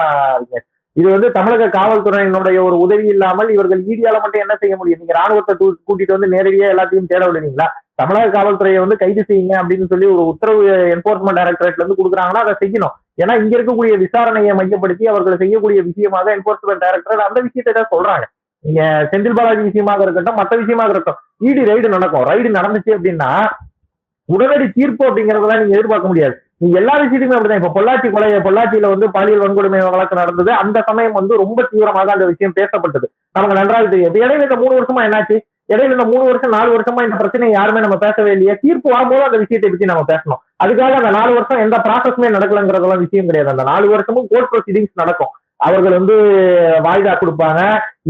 இது வந்து தமிழக காவல்துறையினுடைய ஒரு உதவி இல்லாமல் இவர்கள் ஈடியால மட்டும் என்ன செய்ய முடியும்? நீங்க ராணுவத்தை கூட்டிட்டு வந்து நேரடியா எல்லாத்தையும் தேட விடுவீங்களா? தமிழக காவல்துறையை வந்து கைது செய்யுங்க அப்படின்னு சொல்லி ஒரு உத்தரவு என்போர்ஸ்மெண்ட் டைரக்டரேட்ல இருந்து கொடுக்குறாங்கன்னா அதை செய்யணும். ஏன்னா இங்க இருக்கக்கூடிய விசாரணையை மையப்படுத்தி அவர்கள் செய்யக்கூடிய விஷயமாக என்போர்ஸ்மெண்ட் டைரக்டரேட் அந்த விஷயத்தை தான் சொல்றாங்க. நீங்க செந்தில் பாலாஜி விஷயமாக இருக்கட்டும், மற்ற விஷயமாக இருக்கட்டும், இடி ரைடு நடக்கும். ரைடு நடந்துச்சு அப்படின்னா உடனடி தீர்ப்பு அப்படிங்கறதெல்லாம் நீங்க எதிர்பார்க்க முடியாது. நீங்க எல்லா விஷயத்துக்குமே அப்படிதான். இப்ப பொள்ளாச்சியில வந்து பாலியல் வன்கொடுமை வழக்கு நடந்தது. அந்த சமயம் வந்து ரொம்ப தீவிரமாக அந்த விஷயம் பேசப்பட்டது. நமக்கு நன்றாக தெரியும். இடையில இந்த 3 வருஷமா என்னாச்சு? இடையில இந்த 3 வருஷம் 4 வருஷமா இந்த பிரச்சனையை யாருமே நம்ம பேசவே இல்லையே. தீர்ப்பு வரும்போது அந்த விஷயத்தை பத்தி நம்ம பேசணும். அதுக்காக அந்த 4 வருஷம் எந்த ப்ராசஸ்மே நடக்கலங்கிறதெல்லாம் விஷயம் கிடையாது. அந்த 4 வருஷமும் கோர்ட் ப்ரொசீடிங்ஸ் நடக்கும். அவர்கள் வந்து வாய்தா கொடுப்பாங்க.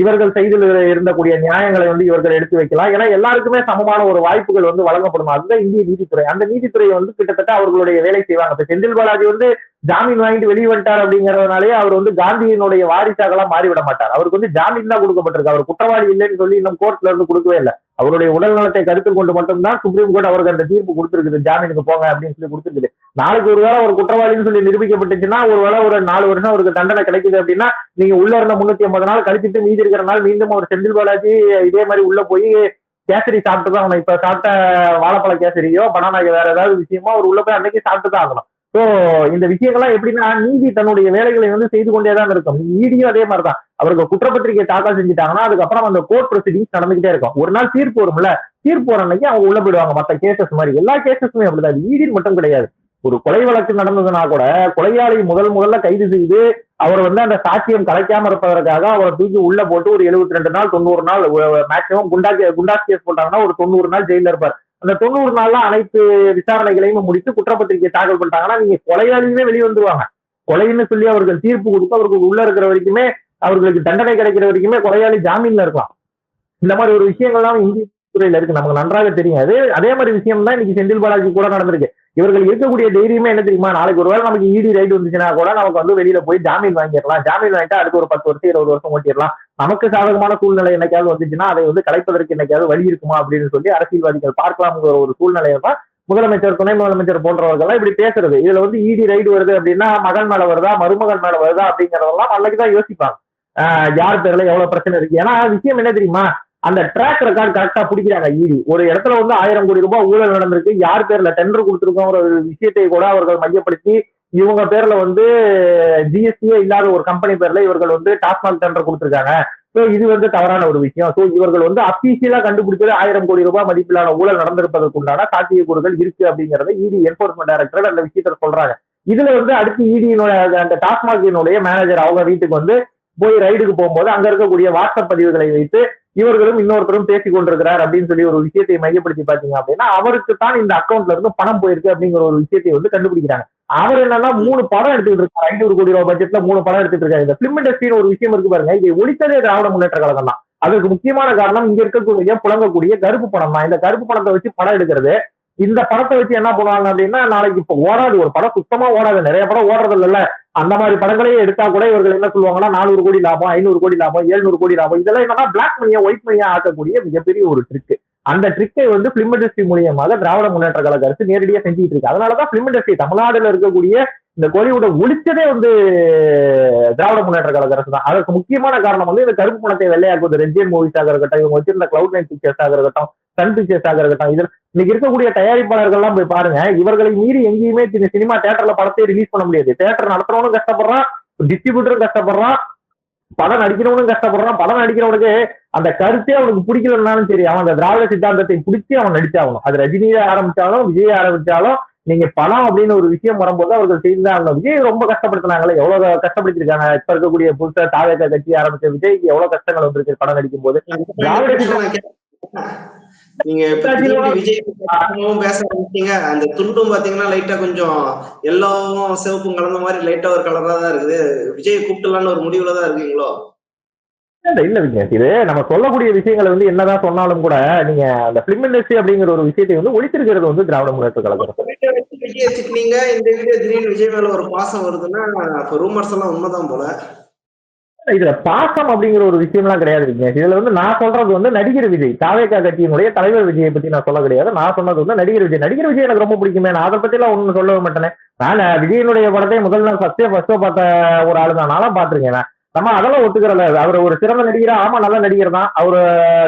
இவர்கள் செய்து இருந்தக்கூடிய நியாயங்களை வந்து இவர்கள் எடுத்து வைக்கலாம். ஏன்னா எல்லாருக்குமே சமமான ஒரு வாய்ப்புகள் வந்து வழங்கப்படும். அதுதான் இந்திய நீதித்துறை. அந்த நீதித்துறையை வந்து கிட்டத்தட்ட அவர்களுடைய வேலை செய்வாங்க. இப்ப செந்தில் பாலாஜி வந்து ஜாமீன் வாங்கிட்டு வெளியே வந்துட்டார் அப்படிங்கறதுனாலே அவர் வந்து காந்தியினுடைய வாரிசாகலாம் மாறிவிட மாட்டார். அவருக்கு வந்து ஜாமீன் தான் கொடுக்கப்பட்டிருக்கு. அவர் குற்றவாளி இல்லைன்னு சொல்லி இன்னும் கோர்ட்ல இருந்து கொடுக்கவே இல்லை. அவருடைய உடல் நலத்தை கருத்தில் கொண்டு மட்டும்தான் சுப்ரீம் கோர்ட் அவருக்கு அந்த தீர்ப்பு கொடுத்திருக்குது. ஜாமீனுக்கு போங்க அப்படின்னு சொல்லி கொடுத்திருக்குது. நாளைக்கு ஒருவேளை ஒரு குற்றவாளின்னு சொல்லி நிரூபிக்கப்பட்டுச்சுன்னா ஒருவேளை ஒரு 4 வருஷம் அவருக்கு தண்டனை கிடைக்குது அப்படின்னா நீங்க உள்ள இருந்த 350 நாள் கழிச்சிட்டு மீதி இருக்கிற நாள் மீண்டும் ஒரு செந்தில் பாலாஜி இதே மாதிரி உள்ள போய் கேசரி சாப்பிட்டு தான் ஆகணும். இப்ப சாப்பிட்ட வாழைப்பழ கேசரியோ பனானா வேற ஏதாவது விஷயமோ அவர் உள்ள போய் அன்னைக்கு சாப்பிட்டு தான் ஆகணும். ஸோ இந்த விஷயங்கள்லாம் எப்படின்னா நீதி தன்னுடைய வேலைகளை வந்து செய்து கொண்டேதான் இருக்கும். ஈடியும் அதே மாதிரிதான். அவருக்கு குற்றப்பத்திரிகை தாக்கல் செஞ்சுட்டாங்கன்னா அதுக்கப்புறம் அந்த கோர்ட் ப்ரொசீடிங்ஸ் நடந்துகிட்டே இருக்கும். ஒரு நாள் தீர்ப்பு வரும்ல, தீர்ப்பு வர அன்னைக்கு அவங்க உள்ள போயிடுவாங்க. மற்ற கேசஸ் மாதிரி எல்லா கேசஸுமே அப்படிதான். ஈடின்னு மட்டும் கிடையாது. ஒரு கொலை வழக்கு நடந்ததுன்னா கூட கொலையாளி முதல்ல கைது செய்து அவர் வந்து அந்த சாட்சியம் கலைக்காம இருப்பதற்காக அவரை தூக்கி உள்ள போட்டு ஒரு 72 நாள் 90 நாள் மேக்சிமம் குண்டாஸ் கேஸ் போட்டாங்கன்னா ஒரு 90 நாள் ஜெயில இருப்பார். அந்த 90 நாள்ல அனைத்து விசாரணைகளையும் முடித்து குற்றப்பத்திரிகை தாக்கல் பண்ணிட்டாங்கன்னா நீங்க கொலையாளியுமே வெளியே வந்துருவாங்க. கொலைன்னு சொல்லி அவர்கள் தீர்ப்பு கொடுத்து அவருக்கு உள்ள இருக்கிற வரைக்குமே அவர்களுக்கு தண்டனை கிடைக்கிற வரைக்குமே கொலையாளி ஜாமீன்ல இருக்கலாம். இந்த மாதிரி ஒரு விஷயங்கள்லாம் இந்திய துறையில இருக்கு. நமக்கு நன்றாக தெரியும். அதே மாதிரி விஷயம் தான் இன்னைக்கு செந்தில் பாலாஜி கூட நடந்திருக்கு. இவர்கள் இருக்கக்கூடிய தைரியமே என்ன தெரியுமா? நாளைக்கு ஒருவேளை நமக்கு இடி ரைடு வந்துச்சுன்னா கூட நமக்கு வந்து வெளியில போய் ஜாமீன் வாங்கிடலாம். ஜாமீன் வாங்கிட்டா அடுத்து ஒரு 10 வருஷம் 20 வருஷம் ஓட்டிடலாம். நமக்கு சாதகமான சூழ்நிலை என்னைக்காவது வந்துச்சுன்னா அதை வந்து கலைப்பதற்கு என்னைக்காவது வழி இருக்குமா அப்படின்னு சொல்லி அரசியல்வாதிகள் பார்க்கலாம்ங்கிற ஒரு சூழ்நிலையை தான் முதலமைச்சர் துணை முதலமைச்சர் போன்றவர்கள் இப்படி பேசுறது. இதுல வந்து இடி ரைடு வருது அப்படின்னா மகன் மேல வருதா மருமகன் மேல வருதா அப்படிங்கறதெல்லாம் அன்னைக்குதான் யோசிப்பாங்க. யார் பேர்ல எவ்வளவு பிரச்சனை இருக்கு. ஏன்னா விஷயம் என்ன தெரியுமா? அந்த ட்ராக் ரெக்கார்ட் கரெக்டா பிடிக்கிறாங்க. இடி ஒரு இடத்துல வந்து 1000 கோடி ரூபாய் ஊழல் நடந்திருக்கு, யார் பேர்ல டெண்டர் கொடுத்திருக்கோங்கிற ஒரு விஷயத்தை கூட அவர்கள் மையப்படுத்தி இவங்க பேர்ல வந்து ஜிஎஸ்டியே இல்லாத ஒரு கம்பெனி பேர்ல இவர்கள் வந்து டாஸ்மாக் டெண்டர் கொடுத்திருக்காங்க. சோ இது வந்து தவறான ஒரு விஷயம். சோ இவர்கள் வந்து அபிஷியலா கண்டுபிடிச்சது 1000 கோடி ரூபாய் மதிப்பிலான ஊழல் நடந்திருப்பதற்கு உண்டான சாத்தியக்கூறுகள் இருக்கு அப்படிங்கறத இடி என்போர்ஸ்மெண்ட் டைரக்டர் அந்த விஷயத்த சொல்றாங்க. இதுல வந்து அடுத்து இடியினுடைய அந்த டாஸ்மாகினுடைய மேனேஜர் அவங்க வீட்டுக்கு வந்து போய் ரைடுக்கு போகும்போது அங்க இருக்கக்கூடிய வாட்ஸ்அப் பதிவுகளை வைத்து இவர்களும் இன்னொருத்தரும் பேசிக் கொண்டிருக்கிறார் அப்படின்னு சொல்லி ஒரு விஷயத்தை மையப்படுத்தி பாத்தீங்க அப்படின்னா அவருக்கு தான் இந்த அக்கௌண்ட்ல இருந்து பணம் போயிருக்கு அப்படிங்கிற ஒரு விஷயத்தை வந்து கண்டுபிடிக்கிறாங்க. அவர் என்னன்னா 3 படம் எடுத்துட்டு இருக்காரு. 500 கோடி ரூபாய் பட்ஜெட்ல 3 படம் எடுத்துட்டு இருக்காரு. இந்த பிலிம் இண்டஸ்ட்ரின்னு ஒரு விஷயம் இருக்கு பாருங்க. இதை ஒழித்ததே திராவிட முன்னேற்ற கழகம் தான். அதுக்கு முக்கியமான காரணம் இங்க இருக்கக்கூடிய புழங்கக்கூடிய கருப்பு பணம் தான். இந்த கருப்பு பணத்தை வச்சு படம் எடுக்கிறது. இந்த படத்தை வச்சு என்ன பண்ணுவாங்க அப்படின்னா நாளைக்கு இப்ப ஓடாது, ஒரு படம் சுத்தமா ஓடாது, நிறைய படம் ஓடுறது இல்ல. அந்த மாதிரி படங்களையே எடுத்தா கூட இவர்கள் என்ன சொல்லுவாங்கன்னா 400 கோடி லாபம் 500 கோடி லாபம் 700 கோடி லாபம் இதெல்லாம் என்னன்னா பிளாக் மணியா ஒயிட் மணியா ஆக்கக்கூடிய மிகப்பெரிய ஒரு ட்ரிக். அந்த ட்ரிக்கை வந்து பிலிம் இண்டஸ்ட்ரி மூலியமாக திராவிட முன்னேற்ற கழக அரசு நேரடியா செஞ்சுட்டு இருக்கு. அதனாலதான் பிலிம் இண்டஸ்ட்ரி தமிழ்நாடுல இருக்கக்கூடிய இந்த கோலிவுட்டை ஒழிச்சதே வந்து திராவிட முன்னேற்ற கழக அரசு தான். அதற்கு முக்கியமான காரணம் வந்து இந்த கருப்பு பணத்தை வெள்ளையாக்குவது. ரெட்ஜியன் மூவிஸாக இருக்கட்டும், இவங்க வச்சிருந்த கிளவுட் நைன் பிக்சர்ஸாக இருக்கட்டும், சன் பிக்சர்ஸாக இருக்கட்டும், இதுல இன்னைக்கு இருக்கக்கூடிய தயாரிப்பாளர்கள் எல்லாம் போய் பாருங்க, இவர்களை மீறி எங்கேயுமே சினிமா தியேட்டர்ல படத்தை ரிலீஸ் பண்ண முடியாது. தியேட்டர் நடத்துறவனும் கஷ்டப்படுறான், டிஸ்ட்ரிபியூட்டரும் கஷ்டப்படுறான், படம் நடிக்கிறவனும் கஷ்டப்படுறான். படம் நடிக்கிறவனுக்கு அந்த கருத்தே அவனுக்கு பிடிக்கலன்னாலும் சரி, அவன் அந்த திராவிட சித்தாந்தத்தை பிடிச்சி அவன் நடிச்சாகணும். அது ரஜினியை ஆரம்பிச்சாலும் விஜய் ஆரம்பிச்சாலும் நீங்க படம் அப்படின்னு ஒரு விஷயம் வரும்போது அவர்கள் செய்துதான். விஜய் ரொம்ப கஷ்டப்படுத்தினாங்களே, எவ்வளவு கஷ்டப்படுத்திருக்காங்க. இப்ப இருக்கக்கூடிய புதுசா தாவேக கட்சி ஆரம்பிச்ச விஜய்க்கு எவ்வளவு கஷ்டங்கள் வந்திருக்கு படம் நடிக்கும் போது. திராவிட நீங்க விஜய் பேச ஆரம்பிச்சீங்க. அந்த துண்டும் பாத்தீங்கன்னா லைட்டா கொஞ்சம் எல்லாவும் சிவப்பும் கலந்த மாதிரி லைட்டா ஒரு கலரா தான் இருக்குது. விஜய் கூப்பிட்டுலான்னு ஒரு முடிவுல தான் இருக்கீங்களோ? இல்ல விக்னேஷ், இது நம்ம சொல்லக்கூடிய விஷயங்களை வந்து என்னதான் சொன்னாலும் கூட நீங்க அந்த பிலிம் இண்டஸ்ட்ரி அப்படிங்கிற ஒரு விஷயத்தை வந்து ஒழித்திருக்கிறது வந்து திராவிட முன்னேற்ற கழகம். விஜய் திட்டினீங்க, இந்த வீடியோ திடீர்னு விஜய் மேல ஒரு பாசம் வருதுன்னா ரூமர்ஸ் எல்லாம் உண்மைதான் போல. இதுல பாசம் அப்படிங்கிற ஒரு விஷயம்லாம் கிடையாது விக்னேஷ். இதுல வந்து நான் சொல்றது வந்து நடிகர் விஜய், தாவேகா கட்சியினுடைய தலைவர் விஜயை பத்தி நான் சொல்ல கிடையாது. நான் சொன்னது வந்து நடிகர் விஜய். நடிகர் விஜய் எனக்கு ரொம்ப பிடிக்குமே, நான் அதை பத்தி எல்லாம் ஒண்ணும் சொல்லவே மாட்டேனே. நான் விஜயனுடைய படத்தை முதல் நாள் ஃபர்ஸ்ட் பார்த்த ஒரு ஆளு தான். நானும் பாத்திருக்கேன். நம்ம அதெல்லாம் ஒத்துக்கிறல. அவர் ஒரு சிறந்த நடிகரா, ஆமா நல்ல நடிகர் தான், அவரு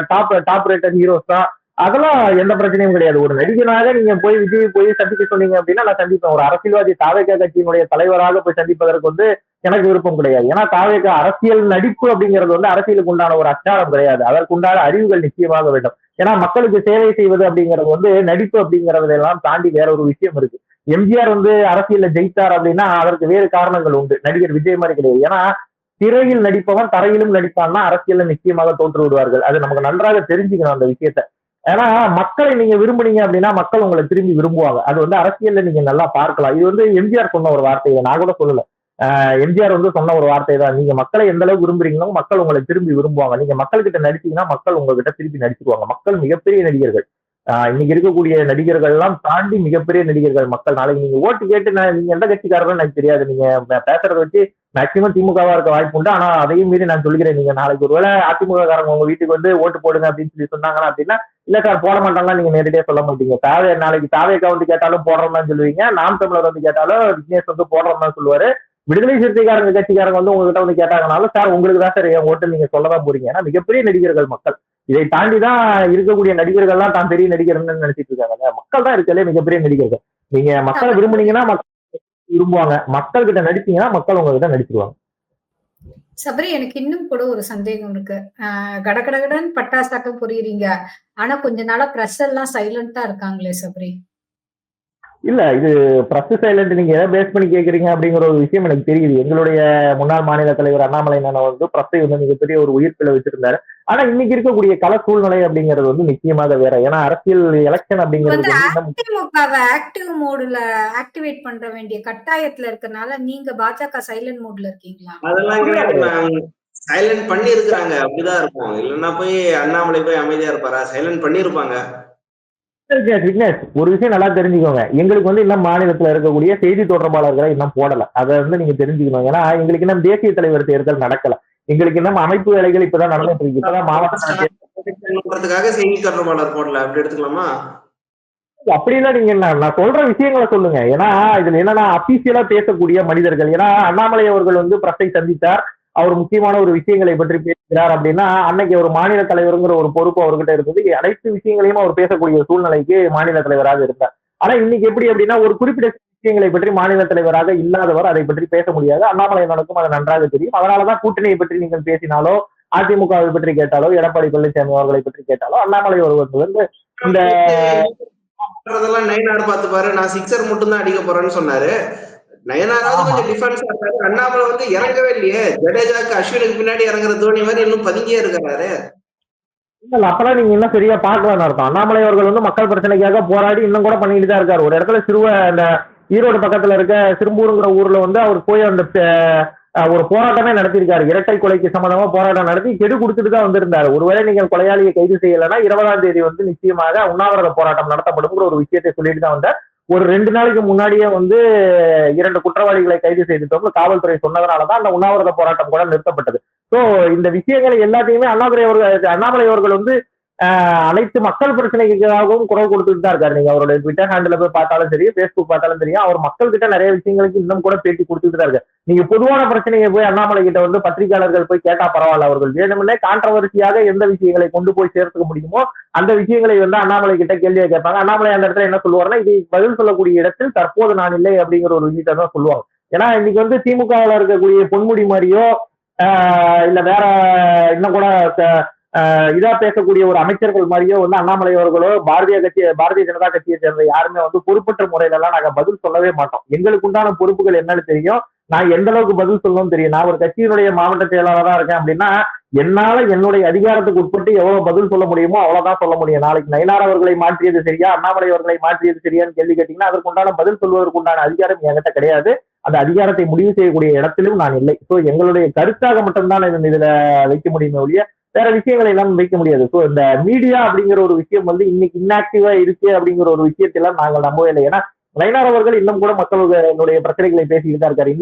டாப் ரேட்டட் ஹீரோஸ் தான், அதெல்லாம் எந்த பிரச்சனையும் கிடையாது. ஒரு நடிகனாக நீங்க போய் விஜய் போய் சந்திக்க சொன்னீங்க அப்படின்னா நான் சந்திப்பேன். ஒரு அரசியல்வாதி தாவேகா கட்சியினுடைய தலைவராக போய் சந்திப்பதற்கு வந்து எனக்கு விருப்பம் கிடையாது. ஏன்னா தாவேகா அரசியல் நடிப்பு அப்படிங்கிறது வந்து அரசியலுக்கு உண்டான ஒரு அச்சாரம் கிடையாது. அதற்குண்டான அறிவுகள் நிச்சயமாக வேண்டும். ஏன்னா மக்களுக்கு சேவை செய்வது அப்படிங்கிறது வந்து நடிப்பு அப்படிங்கறதெல்லாம் தாண்டி வேற ஒரு விஷயம் இருக்கு. எம்ஜிஆர் வந்து அரசியல்ல ஜெயித்தார் அப்படின்னா அதற்கு வேறு காரணங்கள் உண்டு. நடிகர் விஜய் மாதிரி கிடையாது. ஏன்னா திரையில் நடிப்பவன் தரையிலும் நடிப்பான்னா அரசியல்ல நிச்சயமாக தோற்று விடுவார்கள். அது நமக்கு நன்றாக தெரிஞ்சுக்கணும் அந்த விஷயத்த. ஏன்னா மக்களை நீங்க விரும்புனீங்க அப்படின்னா மக்கள் உங்களை திரும்பி விரும்புவாங்க. அது வந்து அரசியல்ல நீங்க நல்லா பார்க்கலாம். இது வந்து எம்ஜிஆர் சொன்ன ஒரு வார்த்தை, நான் கூட சொல்லல. எம்ஜிஆர் வந்து சொன்ன ஒரு வார்த்தை தான். நீங்க மக்களை எந்த அளவுக்கு விரும்புறீங்களோ மக்கள் உங்களை திரும்பி விரும்புவாங்க. நீங்க மக்கள் கிட்ட நடிச்சீங்கன்னா மக்கள் உங்ககிட்ட திருப்பி நடிச்சுக்குவாங்க. மக்கள் மிகப்பெரிய நடிகர்கள். இன்னைக்கு இருக்கக்கூடிய நடிகர்கள் எல்லாம் தாண்டி மிகப்பெரிய நடிகர்கள் மக்கள். நாளைக்கு நீங்க ஓட்டு கேட்டு நீங்க எந்த கட்சிக்காரரும் எனக்கு தெரியாது. நீங்க பேசுறத வச்சு மேக்சிமம் திமுகவா இருக்க வாய்ப்பு உண்டு. ஆனா அதையும் மீறி நான் சொல்லிக்கிறேன், நீங்க நாளைக்கு ஒருவேளை அதிமுக காரங்க உங்க வீட்டுக்கு வந்து ஓட்டு போடுங்க அப்படின்னு சொல்லி சொன்னாங்கன்னா அப்படின்னா, இல்ல சார் போட மாட்டாங்களா நீங்க நேரடியா சொல்ல மாட்டீங்க. நாளைக்கு தாவேக்கா வந்து கேட்டாலும் போடுறோம்னு சொல்லுவீங்க, நாம் தமிழர் வந்து கேட்டாலும் விக்னேஷ் வந்து போடுறோம்னு சொல்லுவாரு. விடுதலை சிறுத்தைக்காரங்க கட்சிக்காரங்க வந்து உங்ககிட்ட வந்து கேட்டாங்கனாலும் சார் உங்களுக்கு தான் சார் என் ஓட்டு நீங்க சொல்லதான் போறீங்க. ஏன்னா மிகப்பெரிய நடிகர்கள் மக்கள். இதை தாண்டிதான் இருக்கக்கூடிய நடிகர்கள்லாம் தான் பெரிய நடிகர்னு நினைச்சிட்டு இருக்காங்க. மக்கள் தான் இருக்கலே மிகப்பெரிய நடிகர்கள். நீங்க மக்களை விரும்புனீங்கன்னா மக்கள் விரும்புவாங்க, மக்கள் கிட்ட நடிச்சீங்கன்னா மக்கள் உங்ககிட்ட நடிச்சிருவாங்க. சபரி, எனக்கு இன்னும் கூட ஒரு சந்தேகம் இருக்கு. கடகடகடன் பட்டாசாட்டம் புரியுறீங்க, ஆனா கொஞ்ச நாளா பிரஸ் எல்லாம் சைலண்டா இருக்காங்களே சபரி? இல்ல இது பிரஸ் சைலண்ட் நீங்க எதை பேஸ் பண்ணி கேக்குறீங்க அப்படிங்கிற ஒரு விஷயம் எனக்கு தெரியுது. எங்களுடைய முன்னாள் மாநில தலைவர் அண்ணாமலை வந்து பிரஸை வந்து மிகப்பெரிய ஒரு உயிர்ப்பில வச்சிருந்தாரு. ஆனா இன்னைக்கு இருக்கக்கூடிய கள சூழ்நிலை அப்படிங்கிறது வந்து நிச்சயமாக வேற. ஏன்னா அரசியல் எலெக்ஷன் அப்படிங்கிறது அதிமுகவை ஆக்டிவ் மோடுல ஆக்டிவேட் பண்ற வேண்டிய கட்டாயத்துல இருக்கனால நீங்க பாஜக சைலண்ட் மோட்ல இருக்கீங்களா? அதெல்லாம் கிடையாது. சைலண்ட் பண்ணி இருக்கிறாங்க, அப்படிதான் இருக்கும். இல்லைன்னா போய் அண்ணாமலை போய் அமைதியா இருப்பாரா? சைலண்ட் பண்ணி இருப்பாங்க. ஒரு விஷயம் நல்லா தெரிஞ்சுக்கோங்க, எங்களுக்கு வந்து இன்னும் மாநிலத்துல இருக்கக்கூடிய செய்தி தொடர்பாளர்களை இன்னும் போடல. அதை வந்து நீங்க தெரிஞ்சுக்கணும். ஏன்னா எங்களுக்கு இன்னும் தேசிய தலைவர் தேர்தல் நடக்கல. எங்களுக்கு இன்னும் அமைப்பு வேலைகள் இப்பதான் நடந்துட்டு இருக்கு. இப்பதான் மாவட்டத்துக்காக செய்தி தொடர்பாளர் போடல, அப்படி எடுத்துக்கலாமா? அப்படின்னா நீங்க நான் சொல்ற விஷயங்களை சொல்லுங்க. ஏன்னா இதுல என்னன்னா அபிஷியலா பேசக்கூடிய மனிதர்கள். ஏன்னா அண்ணாமலை அவர்கள் வந்து பிரஸை சந்தித்தார், அவர் முக்கியமான ஒரு விஷயங்களை பற்றி பேசுகிறார் அப்படின்னா அன்னைக்கு ஒரு மாநில தலைவருங்கிற ஒரு பொறுப்பு அவர்கிட்ட இருந்தது. அனைத்து விஷயங்களையும் அவர் பேசக்கூடிய சூழ்நிலைக்கு மாநில தலைவராக இருந்தார். ஆனா இன்னைக்கு எப்படி அப்படின்னா ஒரு குறிப்பிட்ட விஷயங்களை பற்றி மாநில தலைவராக இல்லாதவர் அதை பற்றி பேச முடியாது. அண்ணாமலை நடக்கும் அது நன்றாக தெரியும். அதனாலதான் கூட்டணியை பற்றி நீங்கள் பேசினாலோ, அதிமுகவை பற்றி கேட்டாலோ, எடப்பாடி பழனிசாமி அவர்களை பற்றி கேட்டாலோ அண்ணாமலை ஒருவர் வந்து இந்த நயனார் பார்த்து பாரு, நான் சிக்ஸர் மட்டும் தான் அடிக்க போறேன்னு சொன்னாரு. நயனாராவது கொஞ்சம் டிஃபென்ஸ் ஆட்டாரு. அண்ணாமலை வந்து இறங்கவே இல்லையே. ஜடேஜாக்கு அஸ்வினுக்கு பின்னாடி இறங்குற தோனி மாதிரி இன்னும் பதுங்கியே இருக்கிறாரு. இல்ல அப்பெல்லாம் நீங்க இன்னும் சரியா பாக்கலாம்னு அர்த்தம். அண்ணாமலை அவர்கள் வந்து மக்கள் பிரச்சனைக்காக போராடி இன்னும் கூட பண்ணிட்டு தான் இருக்காரு. ஒரு இடத்துல அந்த ஈரோடு பக்கத்துல இருக்க சிறும்பூருங்கிற ஊர்ல வந்து அவர் போய் அந்த ஒரு போராட்டமே நடத்திருக்காரு. இரட்டை கொலைக்கு சம்பந்தமா போராட்டம் நடத்தி கெடு கொடுத்துட்டு தான் வந்திருந்தாரு. ஒருவேளை நீங்கள் கொலையாளியை கைது செய்யலைன்னா 20ஆம் தேதி வந்து நிச்சயமாக உண்ணாவிரத போராட்டம் நடத்தப்படுங்கிற ஒரு விஷயத்தை சொல்லிட்டு தான் வந்தார். ஒரு 2 நாளைக்கு முன்னாடியே வந்து 2 குற்றவாளிகளை கைது செய்துட்டோம்னு காவல்துறை சொன்னதுனாலதான் அந்த உண்ணாவிரத போராட்டம் கூட நிறுத்தப்பட்டது. சோ இந்த விஷயங்களை எல்லாத்தையுமே அண்ணாமலை அவர்கள் வந்து அனைத்து மக்கள் பிரச்சனைக்காகவும் குரல் கொடுத்துட்டு தான் இருக்காரு. நீங்க அவருடைய ட்விட்டர் ஹேண்டில் போய் பார்த்தாலும் சரி, பேஸ்புக் பார்த்தாலும் தெரியும், அவர் மக்கள் கிட்ட நிறைய விஷயங்களுக்கு இன்னும் கூட பேட்டி கொடுத்துட்டு தான் இருக்காரு. நீங்க பொதுவான பிரச்சனையை போய் அண்ணாமலை கிட்ட வந்து பத்திரிகையாளர்கள் போய் கேட்டா பரவாயில்ல, அவர்கள் வேணும்னே கான்ட்ரவர்சியாக எந்த விஷயங்களை கொண்டு போய் சேர்த்துக்க முடியுமோ அந்த விஷயங்களை வந்து அண்ணாமலை கிட்ட கேள்வியை கேட்பாங்க. அண்ணாமலை அந்த இடத்துல என்ன சொல்லுவாருன்னா, இது பதில் சொல்லக்கூடிய இடத்தில் தற்போது நான் இல்லை அப்படிங்கிற ஒரு விஷயத்தை தான் சொல்லுவாங்க. ஏன்னா இன்னைக்கு வந்து திமுகவில் இருக்கக்கூடிய பொன்முடி மாதிரியோ இல்ல வேற இன்னும் கூட இதா பேசக்கூடிய ஒரு அமைச்சர்கள் மாதிரியோ வந்து அண்ணாமலை அவர்களோ பாரதிய ஜனதா கட்சியை சேர்ந்த யாருமே வந்து பொறுப்பற்ற முறையில எல்லாம் நாங்க பதில் சொல்லவே மாட்டோம். எங்களுக்கு உண்டான பொறுப்புகள் என்னன்னு தெரியும், நான் எந்த அளவுக்கு பதில் சொல்லணும்னு தெரியும். நான் ஒரு கட்சியினுடைய மாவட்ட செயலாளராக இருக்கேன் அப்படின்னா என்னால என்னுடைய அதிகாரத்துக்கு உட்பட்டு எவ்வளவு பதில் சொல்ல முடியுமோ அவ்வளவுதான் சொல்ல முடியும். நாளைக்கு நயினார் அவர்களை மாற்றியது சரியா, அண்ணாமலை அவர்களை மாற்றியது சரியான்னு கேள்வி கேட்டீங்கன்னா அதற்கு உண்டான பதில் சொல்வதற்கு உண்டான அதிகாரம் என்கிட்ட கிடையாது. அந்த அதிகாரத்தை முடிவு செய்யக்கூடிய இடத்திலும் நான் இல்லை. சோ எங்களுடைய கருத்தாக மட்டும்தான் இதுல வைக்க முடியுமே ஒழிய வேற விஷயங்களை எல்லாம் வைக்க முடியாது. சோ இந்த மீடியா அப்படிங்கிற ஒரு விஷயம் வந்து இன்னைக்கு இன்ஆக்டிவா இருக்கு அப்படிங்கிற ஒரு விஷயத்தெல்லாம் நாங்கள் நம்பவே இல்லை. ஏன்னா நயினார் அவர்கள் இன்னும் கூட மக்களுடைய பிரச்சனைகளை பேசிக்கிட்டு தான் இருக்காரு.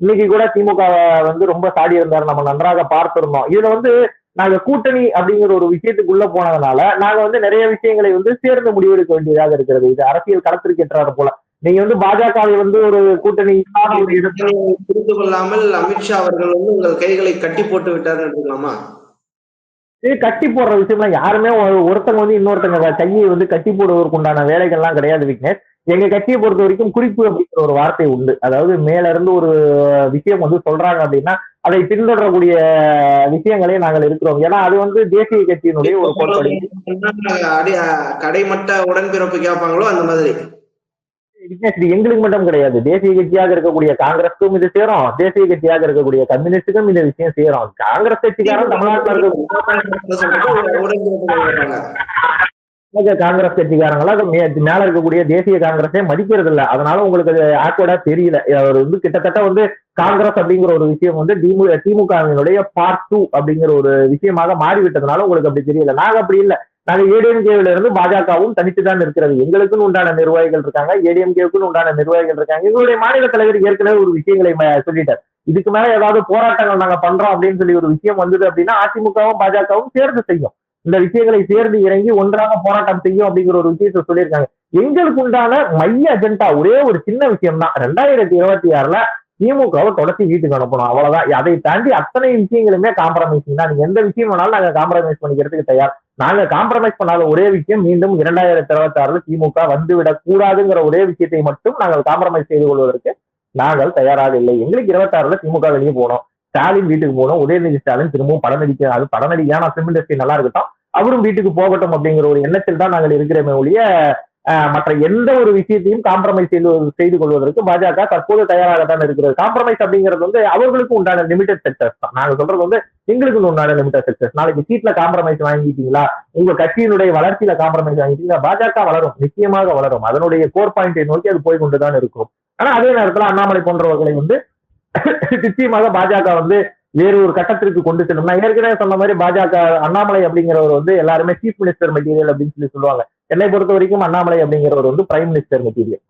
இன்னைக்கு கூட திமுக வந்து ரொம்ப சாடி இருந்தாரு, நம்ம நன்றாக பார்த்திருந்தோம். இதுல வந்து நாங்க கூட்டணி அப்படிங்கிற ஒரு விஷயத்துக்குள்ள போனதுனால நாங்க வந்து நிறைய விஷயங்களை வந்து சேர்ந்து முடிவெடுக்க வேண்டியதாக இருக்கிறது. இது அரசியல் களத்திற்கு ஏற்றாத போல. நீங்க வந்து பாஜகவை வந்து ஒரு கூட்டணி ஒரு இடத்துல புரிந்து கொள்ளாமல் அமித்ஷா அவர்கள் வந்து உங்கள் கைகளை கட்டி போட்டு விட்டாருன்னு எடுத்துக்கலாமா? கட்டி போடுற விஷயம்லாம் யாருமே ஒருத்தங்க வந்து இன்னொருத்தங்க கையை வந்து கட்டி போடுவதற்கு உண்டான வேலைகள்லாம் கிடையாது விக்னேஷ். எங்க கட்சியை பொறுத்த வரைக்கும் குறிப்பு அப்படிங்கிற ஒரு வார்த்தை உண்டு. அதாவது மேல இருந்து ஒரு விஷயம் வந்து சொல்றாங்க அப்படின்னா அதை பின்தொடரக்கூடிய விஷயங்களே நாங்கள் இருக்கிறோம். ஏன்னா அது வந்து தேசிய கட்சியினுடைய ஒரு கோட்பாடு. கடைமட்ட உடன்பிறப்பு கேட்பாங்களோ அந்த மாதிரி விக்னேஷ், இது எங்களுக்கு மட்டும் கிடையாது. தேசிய கட்சியாக இருக்கக்கூடிய காங்கிரஸுக்கும் இது சேரும், தேசிய கட்சியாக இருக்கக்கூடிய கம்யூனிஸ்டுக்கும் இந்த விஷயம் சேரும். காங்கிரஸ் கட்சிக்காரன் தமிழ்நாட்டில் இருக்க காங்கிரஸ் கட்சிக்காரங்களாம் மேல இருக்கக்கூடிய தேசிய காங்கிரஸே மதிக்கிறது இல்லை. அதனால உங்களுக்கு அது ஆக்வர்டா தெரியல. அவர் வந்து கிட்டத்தட்ட வந்து காங்கிரஸ் அப்படிங்கிற ஒரு விஷயம் வந்து திமுகவினுடைய பார்ட் 2 அப்படிங்கிற ஒரு விஷயமாக மாறிவிட்டதுனால உங்களுக்கு அப்படி தெரியல. நாங்க அப்படி இல்லை. நாங்க ஏடிஎம்கேவில இருந்து பாஜகவும் தனித்துதான் இருக்கிறது. எங்களுக்குன்னு உண்டான நிர்வாகிகள் இருக்காங்க, ஏடிஎம்கேவுக்குன்னு உண்டான நிர்வாகிகள் இருக்காங்க. எங்களுடைய மாநில தலைவர் ஏற்கனவே ஒரு விஷயங்களை சொல்லிட்டார். இதுக்கு மேல ஏதாவது போராட்டங்கள் நாங்க பண்றோம் அப்படின்னு சொல்லி ஒரு விஷயம் வந்தது அப்படின்னா அதிமுகவும் பாஜகவும் சேர்ந்து செய்யும். இந்த விஷயங்களை சேர்ந்து இறங்கி ஒன்றாக போராட்டம் செய்யும் அப்படிங்கிற ஒரு விஷயத்தை சொல்லியிருக்காங்க. எங்களுக்கு உண்டான மைய அஜெண்டா ஒரே ஒரு சின்ன விஷயம் தான். 2026 திமுகவை தொடர்ச்சி வீட்டுக்கு அனுப்பணும், அவ்வளவுதான். அதை தாண்டி அத்தனை விஷயங்களுமே காம்ப்ரமைசிங் தான். நீங்க எந்த விஷயம் வேணாலும் நாங்க காம்ப்ரமைஸ் பண்ணிக்கிறதுக்கு தயார். நாங்க காம்ப்ரமைஸ் பண்ணாத ஒரே விஷயம் மீண்டும் 2026 திமுக வந்துவிடக் கூடாதுங்கிற ஒரே விஷயத்தை மட்டும் நாங்கள் காம்ப்ரமைஸ் செய்து கொள்வதற்கு நாங்கள் தயாராக இல்லை. எங்களுக்கு 26 திமுக வெளியே போனோம், ஸ்டாலின் வீட்டுக்கு போனோம், உதயநிதி ஸ்டாலின் திரும்பவும் படம் நடிக்கான பிலிம் இண்டஸ்ட்ரி நல்லா இருக்கட்டும், அவரும் வீட்டுக்கு போகட்டும் அப்படிங்கிற ஒரு எண்ணத்தில் தான் நாங்கள் இருக்கிறோமே ஒழிய மற்ற எந்த ஒரு விஷயத்தையும் காம்ப்ரமைஸ் செய்து கொள்வதற்கு பாஜக தற்போது தயாராகத்தான் இருக்கிறது. காம்ப்ரமைஸ் அப்படிங்கிறது வந்து அவர்களுக்கு உண்டான லிமிடெட் செக்டர்ஸ் தான். நாங்க சொல்றது வந்து எங்களுக்கு உண்டான லிமிடெட் செக்டர்ஸ். நாளைக்கு சீட்ல காம்ப்ரமைஸ் வாங்கிட்டீங்களா, உங்க கட்சியினுடைய வளர்ச்சியில காம்ப்ரமைஸ் வாங்கிட்டீங்களா, பாஜக வளரும், நிச்சயமாக வளரும். அதனுடைய கோர் பாயிண்டை நோக்கி அது போய் கொண்டுதான் இருக்கும். ஆனா அதே நேரத்துல அண்ணாமலை போன்றவர்களை வந்து நிச்சயமாக பாஜக வந்து வேறு ஒரு கட்டத்திற்கு கொண்டு செல்லும். நான் ஏற்கனவே சொன்ன மாதிரி பாஜக அண்ணாமலை அப்படிங்கிறவர் வந்து எல்லாருமே சீஃப் மினிஸ்டர் மெட்டீரியல் அப்படின்னு சொல்லுவாங்க. என்னை பொறுத்த வரைக்கும் அண்ணாமலை அப்படிங்கிறவர் வந்து பிரைம் மினிஸ்டர் மெட்டீரியல்.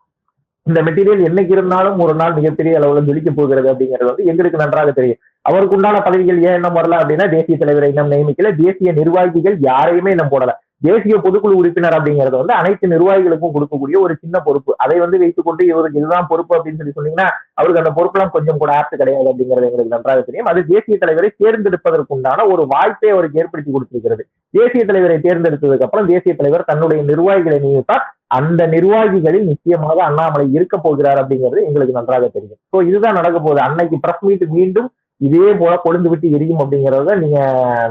இந்த மெட்டீரியல் என்னைக்கு இருந்தாலும் ஒரு நாள் மிகப்பெரிய அளவுல ஜொலிக்க போகிறது அப்படிங்கிறது வந்து எங்களுக்கு நன்றாக தெரியும். அவருக்கு உண்டான பதவிகள் ஏன் இன்னும் வரல அப்படின்னா தேசிய தலைவரை இன்னும் நியமிக்கல, தேசிய நிர்வாகிகள் யாரையுமே இன்னும் போடல. தேசிய பொதுக்குழு உறுப்பினர் அப்படிங்கிறது வந்து அனைத்து நிர்வாகிகளுக்கும் கொடுக்கக்கூடிய ஒரு சின்ன பொறுப்பு. அதை வந்து வைத்துக்கொண்டு இவருக்கு இதுதான் பொறுப்பு அப்படின்னு சொல்லி சொன்னீங்கன்னா அவருக்கு அந்த பொறுப்பெல்லாம் கொஞ்சம் கூட ஆப்ட் கிடையாது அப்படிங்கிறது எங்களுக்கு நன்றாக தெரியும். அது தேசிய தலைவரை தேர்ந்தெடுப்பதற்குண்டான ஒரு வாய்ப்பை அவருக்கு ஏற்படுத்தி கொடுத்திருக்கிறது. தேசிய தலைவரை தேர்ந்தெடுத்ததுக்கு அப்புறம் தேசிய தலைவர் தன்னுடைய நிர்வாகிகளை நியமித்தார். அந்த நிர்வாகிகளில் நிச்சயமாக அண்ணாமலை இருக்க போகிறார் அப்படிங்கிறது எங்களுக்கு நன்றாக தெரியும். சோ இதுதான் நடக்க போகுது. அன்னைக்கு பிரஸ் மீட் மீண்டும் இதே போல கொழுந்து விட்டு எரியும் அப்படிங்கறத நீங்க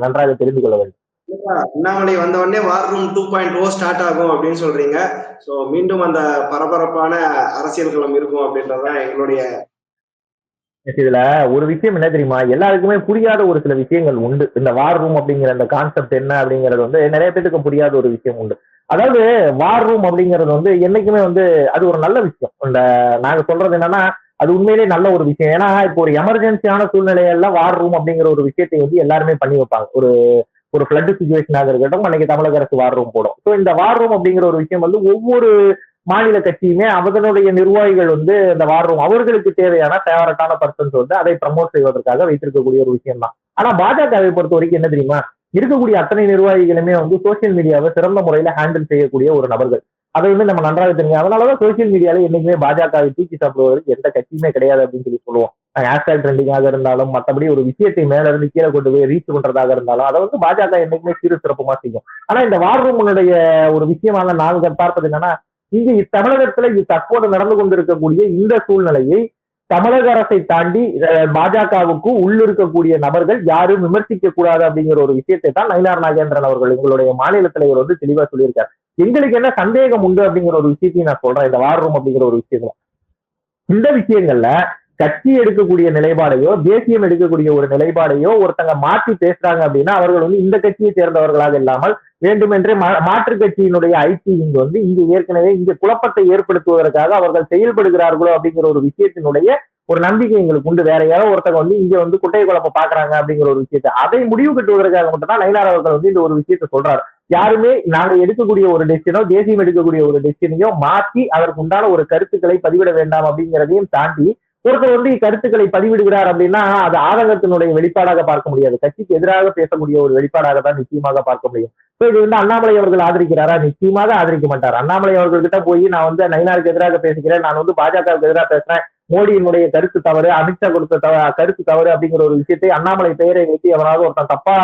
நன்றாக தெரிந்து கொள்ள வேண்டும். அண்ணாமலை வந்த உடனே வார் ரூம் 2.0 ஸ்டார்ட் ஆகும் அப்படின்னு சொல்றீங்க. சோ மீண்டும் அந்த பரபரப்பான அரசியல் களம் இருக்கும் அப்படின்றதுதான் எங்களுடைய. இதுல ஒரு விஷயம் என்ன தெரியுமா, எல்லாருக்குமே புரியாத ஒரு சில விஷயங்கள் உண்டு. இந்த வார் ரூம் அப்படிங்கிற அந்த கான்செப்ட் என்ன அப்படிங்கிறது வந்து நிறைய பேருக்கு புரியாத ஒரு விஷயம் உண்டு. அதாவது வார் ரூம் அப்படிங்கிறது வந்து என்னைக்குமே வந்து அது ஒரு நல்ல விஷயம். இந்த நாங்க சொல்றது என்னன்னா அது உண்மையிலேயே நல்ல ஒரு விஷயம். ஏன்னா இப்போ ஒரு எமர்ஜென்சியான சூழ்நிலையெல்லாம் வார் ரூம் அப்படிங்கிற ஒரு விஷயத்தை வந்து எல்லாருமே பண்ணி வைப்பாங்க. ஒரு ஃபிளட் சுச்சுவேஷனாக இருக்கட்டும், அன்னைக்கு தமிழக அரசு வார் ரூம் போடும். ஸோ இந்த வார் ரூம் அப்படிங்கிற ஒரு விஷயம் வந்து ஒவ்வொரு மாநில கட்சியுமே அதனுடைய நிர்வாகிகள் வந்து இந்த வார் ரூம் அவர்களுக்கு தேவையான ஃபேவரட்டான பர்சன்ஸ் வந்து அதை ப்ரமோட் செய்வதற்காக வைத்திருக்கக்கூடிய ஒரு விஷயம் தான். ஆனா பாஜகவை பொறுத்த வரைக்கும் என்ன தெரியுமா, இருக்கக்கூடிய அத்தனை நிர்வாகிகளுமே வந்து சோசியல் மீடியாவை சிறந்த முறையில ஹேண்டில் செய்யக்கூடிய ஒரு நபர்கள். அதை வந்து நம்ம நன்றாக தெரியும். அதனாலதான் சோசியல் மீடியால என்னைக்குமே பாஜகவை தூக்கி சாப்பிடுவதற்கு எந்த கட்சியுமே கிடையாது அப்படின்னு சொல்லி சொல்லுவோம். ஹேஷ்டாக் ட்ரெண்டிங்காக இருந்தாலும், மற்றபடி ஒரு விஷயத்தை மேல இருந்து கீழே கொண்டு போய் ரீச் பண்றதாக இருந்தாலும், அதை வந்து பாஜக என்னைக்குமே சீரு சிறப்புமா செய்யும். ஆனா இந்த வார் ரூமுடைய ஒரு விஷயமாக நான் பார்ப்பது என்னன்னா, இங்கு தமிழகத்துல தற்போது நடந்து கொண்டிருக்கக்கூடிய இந்த சூழ்நிலையை தமிழக அரசை தாண்டி பாஜகவுக்கு உள்ளிருக்கக்கூடிய நபர்கள் யாரும் விமர்சிக்க கூடாது அப்படிங்கிற ஒரு விஷயத்தை தான் நயினார் நாகேந்திரன் அவர்கள் எங்களுடைய மாநில தலைவர் வந்து தெளிவா சொல்லியிருக்காரு. எங்களுக்கு என்ன சந்தேகம் உண்டு அப்படிங்கிற ஒரு விஷயத்தையும் நான் சொல்றேன். இந்த வார் ரூம் அப்படிங்கிற ஒரு விஷயத்துல இந்த விஷயங்கள்ல கட்சி எடுக்கக்கூடிய நிலைப்பாடையோ, தேசியம் எடுக்கக்கூடிய ஒரு நிலைப்பாடையோ ஒருத்தங்க மாற்றி பேசுறாங்க அப்படின்னா அவர்கள் வந்து இந்த கட்சியை சேர்ந்தவர்களாக இல்லாமல் வேண்டுமென்றே மாற்றுக் கட்சியினுடைய ஐடி இங்கு வந்து இங்கு ஏற்கனவே இங்க குழப்பத்தை ஏற்படுத்துவதற்காக அவர்கள் செயல்படுகிறார்களோ அப்படிங்கிற ஒரு விஷயத்தினுடைய ஒரு நம்பிக்கை எங்களுக்கு உண்டு. வேற யாரோ ஒருத்தங்க வந்து இங்க வந்து குட்டை குழப்பம் பாக்குறாங்க அப்படிங்கிற ஒரு விஷயத்தை அதை முடிவு கட்டுவதற்காக மட்டும்தான் நயினார் அவர்கள் வந்து இந்த ஒரு விஷயத்தை சொல்றாரு. யாருமே நாங்க எடுக்கக்கூடிய ஒரு டெசிஷனோ, தேசியம் எடுக்கக்கூடிய ஒரு டெசிஷனையோ மாற்றி அதற்கு உண்டான ஒரு கருத்துக்களை பதிவிட வேண்டாம் அப்படிங்கிறதையும் தாண்டி ஒருத்தர் வந்து கருத்துக்களை பதிவிடுகிறார் அப்படின்னா அது ஆதங்கத்தினுடைய வெளிப்பாடாக பார்க்க முடியாது. கட்சிக்கு எதிராக பேசக்கூடிய ஒரு வெளிப்பாடாக தான் நிச்சயமாக பார்க்க முடியும். இது வந்து அண்ணாமலை அவர்கள் ஆதரிக்கிறாரா? நிச்சயமாக ஆதரிக்க மாட்டார். அண்ணாமலை அவர்கள்கிட்ட போய் நான் வந்து நயினாருக்கு எதிராக பேசுகிறேன், நான் வந்து பாஜகவுக்கு எதிராக பேசுறேன், மோடியினுடைய கருத்து தவறு, அமித்ஷா கொடுத்த கருத்து தவறு அப்படிங்கிற ஒரு விஷயத்தை அண்ணாமலை பெயரை வைத்து எவனாவது ஒருத்தன் தப்பா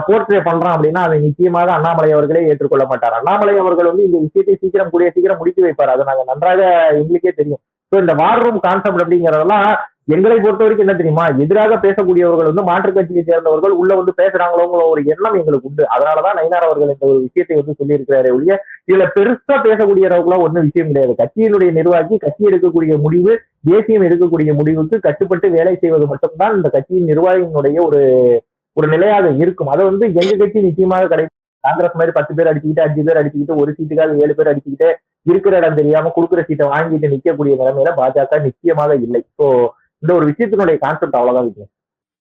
போர்ட்ரே பண்றான் அப்படின்னா அதை நிச்சயமாக அண்ணாமலை அவர்களே ஏற்றுக்கொள்ள மாட்டார். அண்ணாமலை அவர்கள் வந்து இந்த விஷயத்தை கூடிய சீக்கிரம் முடித்து வைப்பார். அது நாங்க நன்றாக எங்களுக்கே தெரியும். இந்த வார் ரூம் கான்செப்ட் அப்படிங்கறதெல்லாம் எங்களை பொறுத்த வரைக்கும் என்ன தெரியுமா, எதிராக பேசக்கூடியவர்கள் வந்து மாற்றுக் கட்சியை சேர்ந்தவர்கள் உள்ள வந்து பேசுறாங்களோங்கிற ஒரு எண்ணம் எங்களுக்கு உண்டு. அதனாலதான் நயினார் அவர்கள் இந்த ஒரு விஷயத்தை வந்து சொல்லியிருக்கிறாரே ஒழிய இதுல பெருசா பேசக்கூடியவர்களாம் ஒன்றும் விஷயம் கிடையாது. கட்சியினுடைய நிர்வாகி கட்சி எடுக்கக்கூடிய முடிவு, தேசியம் எடுக்கக்கூடிய முடிவுக்கு கட்டுப்பட்டு வேலை செய்வது மட்டும்தான் இந்த கட்சியின் நிர்வாகியினுடைய ஒரு ஒரு நிலையாக இருக்கும். அதை வந்து எங்க கட்சி நிச்சயமாக கிடைக்கும். காங்கிரஸ் மாதிரி 10 பேர் அடிச்சுக்கிட்டு 5 பேர் அடிச்சுக்கிட்டு ஒரு சீட்டுக்காக 7 பேர் அடிச்சுக்கிட்டு இருக்கிற இடம் தெரியாம கொடுக்குற சீட்டை வாங்கிட்டு நிக்கக்கூடிய நிலைமையில பாஜக நிச்சயமாக இல்லை. ஸோ இந்த ஒரு விஷயத்தினுடைய கான்செப்ட் அவ்வளவுதான் இருக்கு.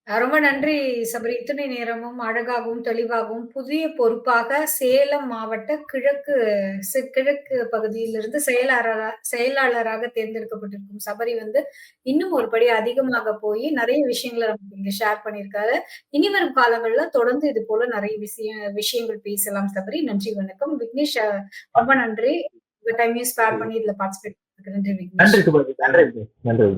ரொம்ப நன்றி சபரி. இத்தனை நேரமும் அழகாகவும் தெளிவாகவும் புதிய பொறுப்பாக சேலம் மாவட்ட கிழக்கு பகுதியிலிருந்து செயலாளராக தேர்ந்தெடுக்கப்பட்டிருக்கும் சபரி வந்து இன்னும் ஒரு படி அதிகமாக போய் நிறைய விஷயங்களை நமக்கு இங்க ஷேர் பண்ணியிருக்காரு. இனி வரும் காலங்கள்ல தொடர்ந்து இது போல நிறைய விஷயங்கள் பேசலாம் சபரி. நன்றி, வணக்கம். விக்னேஷ், ரொம்ப நன்றி. உங்க டைமையும் ஸ்பேர் பண்ணி இதுல பார்ட்டிசிபேட் நன்றி விக்னேஷ். நன்றி.